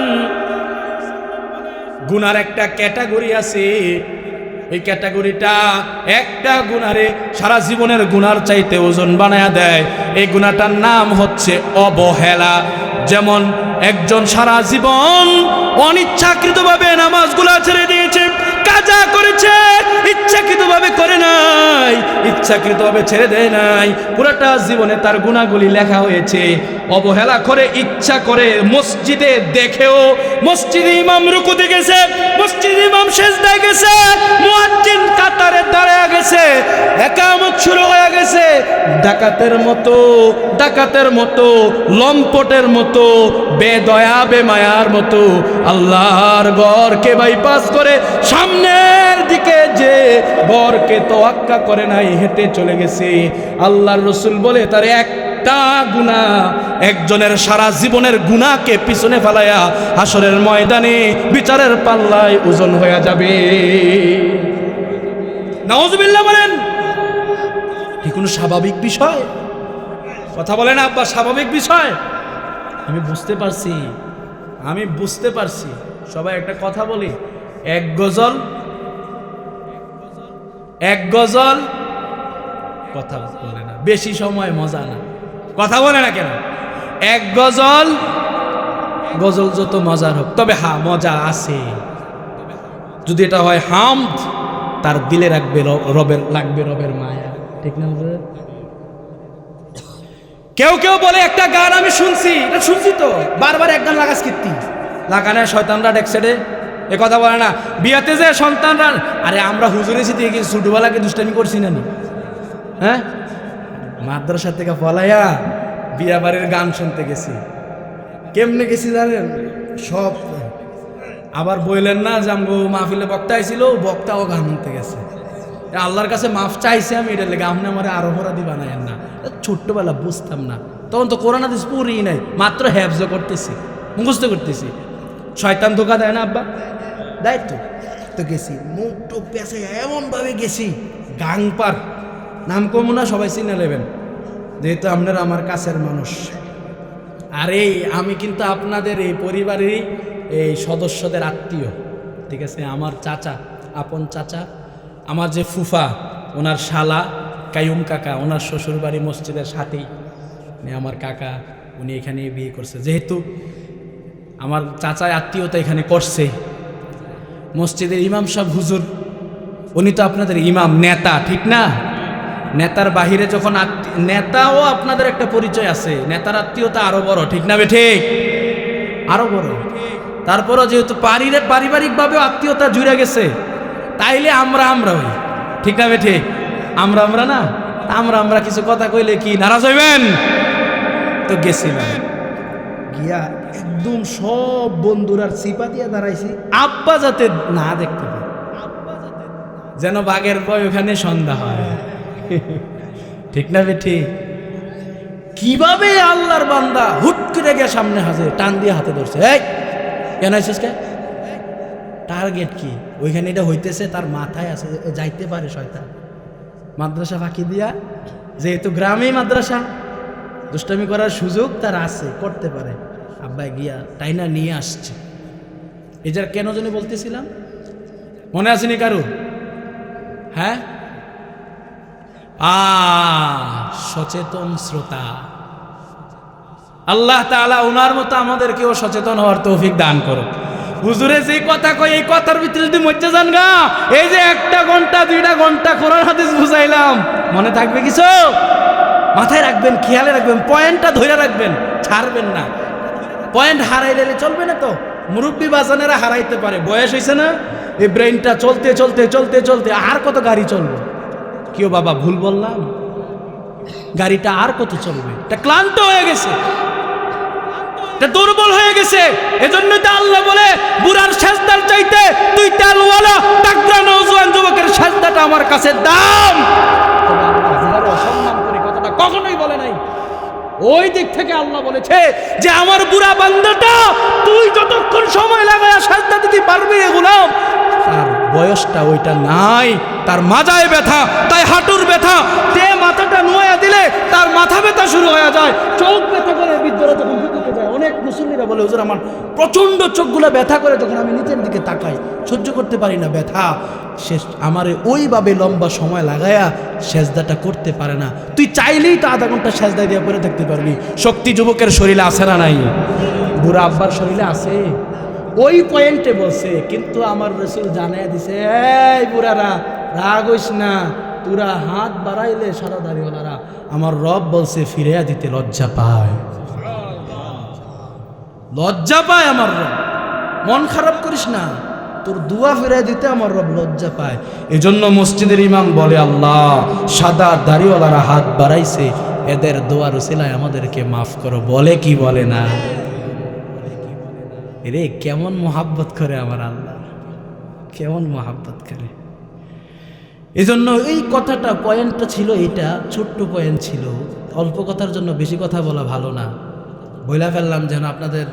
গুনার একটা ক্যাটাগরি আছে, এই ক্যাটাগরিটা একটা গুনারে সারা জীবনের গুনার চাইতে ওজন বানায়া দেয়। এই গুনাটার নাম হচ্ছে অবহেলা। যেমন একজন সারা জীবন অনিচ্ছাকৃতভাবে নামাজগুলা ছেড়ে দিয়েছে, কাজা করেছে, ইচ্ছাকৃতভাবে করে নাই, ইচ্ছাকৃতভাবে ছেড়ে দেয় নাই, পুরোটা জীবনে তার গুনাহগুলি লেখা হয়েছে। অবহেলা করে, ইচ্ছা করে, মসজিদে দেখেও, মসজিদে ইমাম রুকুতে গেছে, মসজিদে ইমাম সিজদায় গেছে, মুয়াজ্জিন কাতারে দাঁড়ায় গেছে, ইকামত শুরু হয়ে গেছে, ডাকাতের মতো লম্পটের মতো, বেদয়া বেমায়ার মতো আল্লাহর ঘরকে বাইপাস করে সামনের দিকে যে বরকে তোয়াক্কা করে নাই, হেঁটে চলে গেছে। আল্লাহর রাসূল বলে তার একটা গুনাহ একজনের সারা জীবনের গুনাহকে পিছনে ফেলায়া হাসরের ময়দানে বিচারের পাল্লায় ওজন হয়ে যাবে। নাউজুবিল্লাহ বলেন। কি কোনো স্বাভাবিক বিষয়? কথা বলেন আব্বা, স্বাভাবিক বিষয়? আমি বুঝতে পারছি। সবাই একটা কথা বলি, এক গজল কথা বলে না, বেশি সময় মজা না, কথা বলে না কেন? এক গজল যত মজার হোক, তবে হ্যাঁ মজা আছে যদি এটা হয় হামদ, তার দিলে লাগবে রবের মায়া, ঠিক না? কেউ বলে একটা গান আমি শুনছি তো বারবার এক গান লাগাস কীর্তি লাগানে শয়তানরা ডেকসেডে, এ কথা বলে না। বিয়াতে যে সন্তানরা, আরে আমরা হুজুরে সিতে গিয়ে ছোটবেলাকে দুষ্টামি করছি না নি? হ্যাঁ, মাদ্রাসা থেকে পলাইয়া বিয়া বাড়ির গান শুনতে গেছি। কেমনে গেছি জানেন? সব আবার বললেন না যে আমগো মাহফিলে বক্তা আইছিল, বক্তাও গান শুনতে গেছে। আল্লাহর কাছে মাফ চাইছি আমি, এটা লেগে আপনি আমার আরো অপরাধী বানায়েন না। ছোট্টবেলা বুঝতাম না, তখন তো কোরআন হাদিস পড়ি নাই, মাত্র হেফজ করতেছি, মুখস্থ করতেছি। শয়তান ধোকা দেয় না আব্বা? দায়িত্ব তো গেছি, মুখ টুক পেঁচে এমনভাবে গেছি, গাংপার নাম কমু না, সবাই চিনে নেবেন যেহেতু আপনারা আমার কাছের মানুষ। আরে আমি কিন্তু আপনাদের এই পরিবারেরই এই সদস্যদের আত্মীয়, ঠিক আছে? আমার চাচা, আপন চাচা, আমার যে ফুফা, ওনার শালা কায়ুম কাকা, ওনার শ্বশুর বাড়ি মসজিদের সাথেই, আমার কাকা, উনি এখানে বিয়ে করছে। যেহেতু আমার চাচায় আত্মীয়তা এখানে করছে, মসজিদের ইমাম সাহেব হুজুর, উনি তো আপনাদের ইমাম, নেতা, ঠিক না? নেতার বাহিরে যখন নেতাও আপনাদের একটা পরিচয় আছে, নেতার আত্মীয়তা আরো বড়, ঠিক না? ঠিক, আরো বড়। তারপরও যেহেতু পারিবারিকভাবেও আত্মীয়তা জুড়ে গেছে, তাইলে আমরা হই, ঠিক না? ঠিক, আমরা না, আমরা কিছু কথা কইলে কি নারাজ হইবেন? তো গেছিলাম, গিয়া একদম সব বন্ধুরার সিপা দিয়া দাঁড়াইছি, আব্বা যাতে না দেখতে পায়, যেন বাঘের ভয় ওখানে সন্ধ্যা হয়, ঠিক না? ঠিক। কিভাবে আল্লাহর বান্দা হুট করে গিয়ে সামনে হাজে টান দিয়ে হাতে ধরছে, এই কেন আইছিস কে? টার্গেট কি? ওইখানে এটা হইতেছে, তার মাথায় আছে যাইতে পারে শয়তান, মাদ্রাসা ফাঁকি দিয়া, যেহেতু গ্রামেই মাদ্রাসা, দুষ্টামি করার সুযোগ তার আছে, করতে পারে। আব্বাই গিয়া টাইনা নিয়ে আসছে। এই যার কেন জানি বলতেছিলাম, মনে আসেনি কারো? হ্যাঁ, সচেতন শ্রোতা, আল্লাহ তাআলা ওনার মতো আমাদেরকেও সচেতন হওয়ার তৌফিক দান করুন। হুজুরে যে কথা কয়, এই কথার ভিতরে যদি মরতে যান গা, এই যে 1 ঘন্টা 2 ঘন্টা কোরআন হাদিস বুঝাইলাম, মনে থাকবে কিছু? মাথায় রাখবেন, খেয়ালে রাখবেন, পয়েন্টটা ধরে রাখবেন, ছাড়বেন না। পয়েন্ট হারাইলে চলবে না তো। মুরব্বী বাজানেরা হারাইতে পারে, বয়স হয়েছে না, এই ব্রেনটা চলতে আর কত গাড়ি চলবে? কেউ বাবা ভুল বললাম, গাড়িটা আর কত চলবে? এটা ক্লান্ত হয়ে গেছে, এটা দুর্বল হয়ে গেছে। এজন্য তো আল্লাহ বলে, বুড়ার সেজদার চাইতে তুই তেলওয়ালা তাকড়া নওজোয়ান যুবকের সেজদাটা আমার কাছে দাম। অসম্মান করে কথাটা কখনোই বলে নাই। ওই দিক থেকে আল্লাহ বলেছে যে আমার বুড়া বান্দাটা তুই যতক্ষণ সময় লাগায়া সেজদা দিতে পারবি রে গোলাম, তার বয়সটা ওইটা নাই, তার মাজায় ব্যথা, তাই হাঁটুর ব্যথা, তে মাথাটা নোয়া দিলে তার মাথা ব্যথা শুরু হয়ে যায়, চোখ ব্যথা করে বৃদ্ধরা যখন ঢুকে যায়। অনেক মুসল্লিরা বলে, হুজুর আমার প্রচন্ড চোখগুলো ব্যথা করে, যখন আমি নিচের দিকে তাকাই সহ্য করতে পারি না ব্যথা। শেষ আমারে ওইভাবে লম্বা সময় লাগায়া সেজদাটা করতে পারে না। তুই চাইলেই তো আধা ঘন্টা সেজদা দিয়ে পড়ে থাকতে পারবি। শক্তি যুবকের শরীরে আছে না নাই? বুড়া আব্বার শরীরে আছে। ওই পয়েন্টে বলছে, কিন্তু আমার রাসূল জানাইয়া দিছে, এই বুড়ারা রাগ হইস না, তোরা হাত বাড়াইলে সাদা দাড়িওয়ালারা আমার রব বলছে ফিরিয়া দিতে লজ্জা পায়, লজ্জা পায় আমার রব। মন খারাপ করিস না, তোর দুয়া ফিরিয়ে দিতে আমার রব লজ্জা পায়। এজন্য মসজিদের ইমাম বলে, আল্লাহ সাদা দাড়িওয়ালারা হাত বাড়াইছে, এদের দোয়ার উসিলায় আমাদেরকে মাফ করো। বলে কি বলে না? রে কেমন মোহাব্বত করে আমার আল্লাহ, কেমন মোহাব্বত করে। এজন্য এই কথাটা পয়েন্টটা ছিল, এটা ছোট্ট পয়েন্ট ছিল। অল্প কথার জন্য বেশি কথা বলা ভালো না। বইলা ফেললাম যেন আপনাদের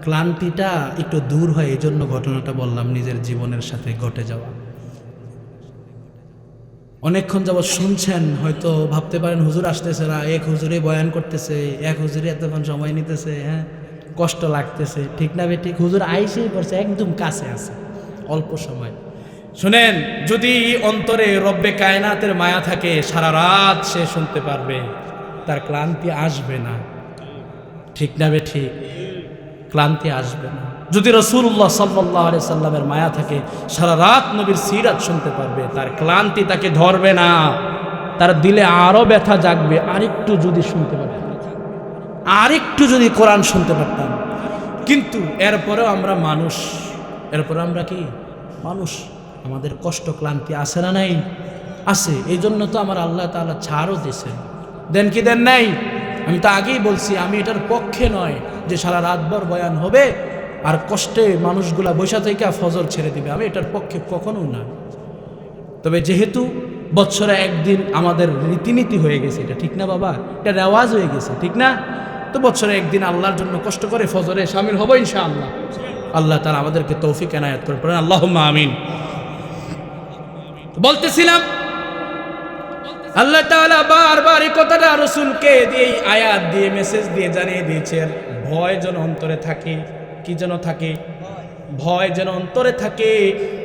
ক্লান্তিটা একটু দূর হয়, এই জন্য ঘটনাটা বললাম, নিজের জীবনের সাথে ঘটে যাওয়া। অনেকক্ষণ যাবৎ শুনছেন, হয়তো ভাবতে পারেন হুজুর আসতেছে না, এক হুজুরে বয়ান করতেছে, এক হুজুরে এতক্ষণ সময় নিতেছে, হ্যাঁ কষ্ট লাগতেছে, ঠিক না বেঠিক? হুজুর আইসেই পড়ছে, একদম কাছে আছে, অল্প সময়। শুনেন, যদি অন্তরে রব্বে কায়নাতের মায়া থাকে, সারা রাত সে শুনতে পারবে, তার ক্লান্তি আসবে না, ঠিক না বেঠিক? ক্লান্তি আসবে না। যদি রাসূলুল্লাহ সাল্লাল্লাহু আলাইহি সাল্লামের মায়া থাকে, সারা রাত নবীর সিরাত শুনতে পারবে, তার ক্লান্তি তাকে ধরবে না, তার দিলে আরো ব্যথা জাগবে। আরেকটু যদি শুনতে পারতাম, আরেকটু যদি কোরআন শুনতে পারতাম। কিন্তু এরপরেও আমরা মানুষ, এরপরে আমরা কি মানুষ, আমাদের কষ্ট ক্লান্তি আছে না নাই? আছে। এই জন্য তো আমার আল্লাহ তাআলা ছাড়ও দিয়েছেন। দেন কি দেন নাই? আমি তো আগেই বলছি, আমি এটার পক্ষে নয় যে সারা রাতভর বয়ান হবে আর কষ্টে মানুষগুলা বৈশা থেকে ফজর ছেড়ে দিবে, আমি এটার পক্ষে কখনো না। তবে যেহেতু বৎসরে একদিন আমাদের রীতিনীতি হয়ে গেছে, এটা ঠিক না বাবা? এটা রেওয়াজ হয়ে গেছে, ঠিক না? তো বৎসরে একদিন আল্লাহর জন্য কষ্ট করে ফজরে শামিল হবো ইনশাআল্লাহ। আল্লাহ তাআলা আমাদেরকে তৌফিক এনায়েত করে পড়েন, আল্লাহুম্মা আমিন। বলতেছিলাম, আল্লাহ তাআলা বারবার এই কথাটা রাসূলকে দিয়ে, আয়াত দিয়ে, মেসেজ দিয়ে জানিয়ে দিয়েছেন, ভয় যেন অন্তরে থাকে। কি যেন থাকে? ভয় যেন অন্তরে থাকে,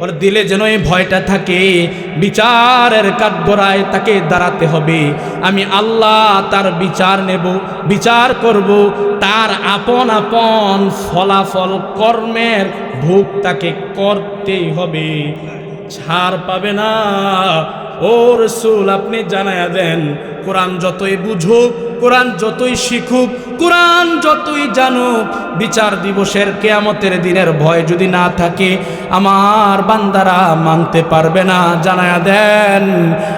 ওর দিলে যেন এই ভয়টা থাকে। বিচারের কাঠগড়ায় তাকে দাঁড়াতে হবে। আমি আল্লাহ তার বিচার নেব, বিচার করব, তার আপন আপন ফলাফল কর্মের ভোগ তাকে করতেই হবে, ছাড় পাবে না। ও রাসূল, আপনি জানায়া দেন, কোরআন যতই বুঝুক, কোরআন যতই শিখুক, কোরআন যতই জানুক, বিচার দিবসের কিয়ামতের দিনের ভয় যদি না থাকে, আমার বান্দারা মানতে পারবে না। জানায়া দেন,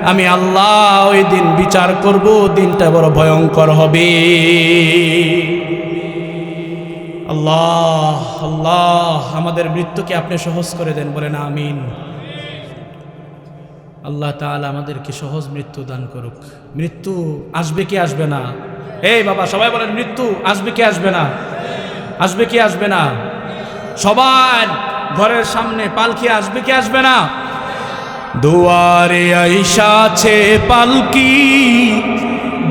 আমি আল্লাহ ওই দিন বিচার করব, দিনটা বড় ভয়ঙ্কর হবে। আল্লাহ আল্লাহ, আমাদের মৃত্যুকে আপনি সহজ করে দেন, বলেন আমিন। আল্লাহ তাআলা আমাদেরকে সহজ মৃত্যু দান করুক। মৃত্যু আসবে কি আসবে না? এই বাবা, সবাই বলেন, মৃত্যু আসবে কি আসবে না? আসবে কি আসবে না? সবার ঘরের সামনে পালকি আসবে কি আসবে না? দুয়ারে আইসা আছে পালকি,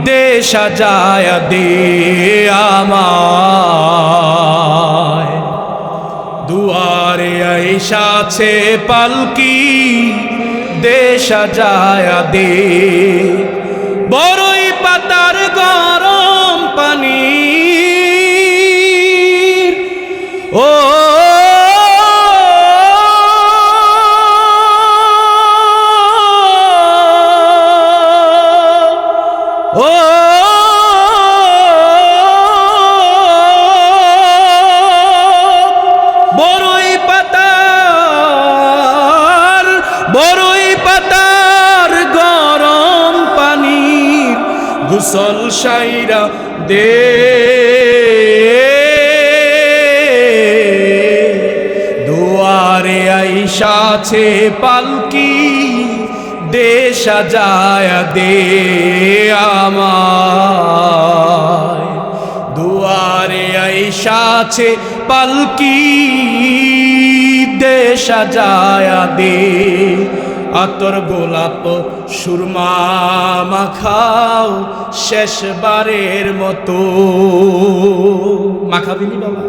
দে সাজায়া দে আমায়। দুয়ারে আইসা আছে পালকি, দে সাজায়া দে। বড়ই পাতার গরম পানি, ও ও বড়ই পাতার, বড়ই পাতার গরম পানি, গোসল সাইরা দে। দুয়ারে আইসা আছে পালকি, দে সাজায়া দে আমায়। দুয়ারে আইসা আছে পালকি, দে সাজায়া দে। আতর গোলাপ সুরমা মাখাও শেষবারের মতো। মাখাবিনি বাবা?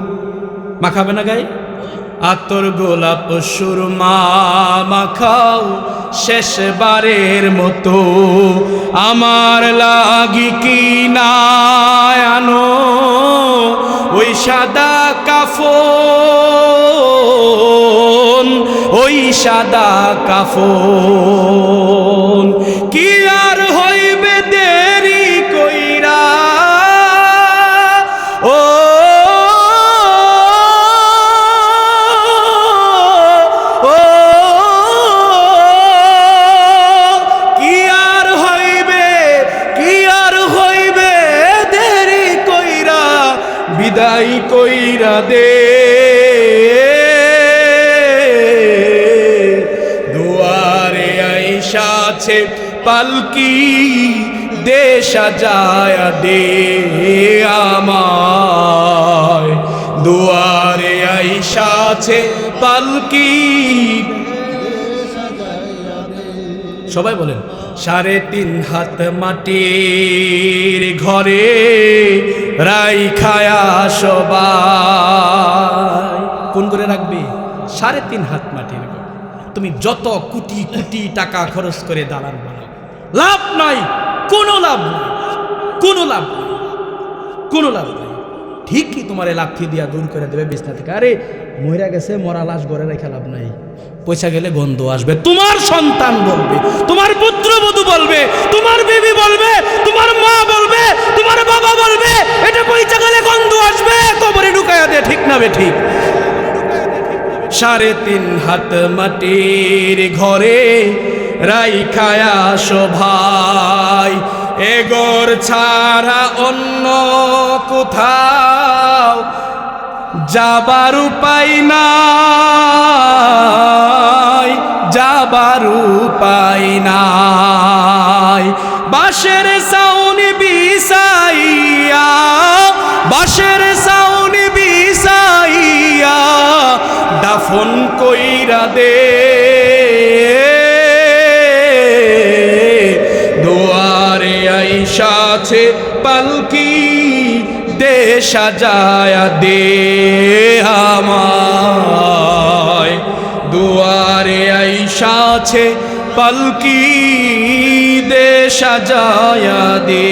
মাখাবে না গায়ে? আতর গোলাপ সুরমা মাখাও শেষবারের মতো। আমার লাগি কি না আনো ওই সাদা কাফন, ওই সাদা কাফন। কি আর হইবে দেরি কইরা, ও কি আর হইবে, কি আর হইবে দেরি কইরা, বিদায় কইরা দে। দুয়ারে আইসা আইসাছে পালকি দে সাজায়া দে আমায়, দুয়ারে আইসাছে পালকি। সবাই বলেন 3.5 হাত মাটির ঘরে রাইখায়া সবাই। কোন করে রাখবে? 3.5 হাত মাটির ঘর। তুমি যত কোটি কোটি টাকা খরচ করে দালান বানাও, লাভ নাই, কোনো লাভ নাই, কোনো লাভ নাই, কোনো লাভ নাই। ঠিকই তোমার লাথি দিয়া দূর করে দেবে বিছনা থেকে। আরে মহিলা গেছে, মরা লাশ ঘরে রেখে লাভ নাই, পয়সা গেলে গন্ধ আসবে। তোমার সন্তান বলবে, তোমার পুত্রবধূ বলবে, তোমার বিবি বলবে, তোমার মা বলবে, তোমার বাবা বলবে, এটা পয়সা গেলে গন্ধ আসবে, কবরে ঢুকায়া দে। ঠিক না বে ঠিক? 3.5 হাত মাটির ঘরে রাইখায়া সভাই, এগর ছাড়া অন্য কোথাও যাবার উপায় নাই, যাবার উপায় নাই। বাঁশের ছাউনি বিছাইয়া, বাঁশের ছাউনি বিছাইয়া দাফন কইরা দে, দুয়ারে আইসাছে পালকি দে সাজায়া দে আমায়, দুয়ারে আইসাছে পালকি দে সাজায়া দে।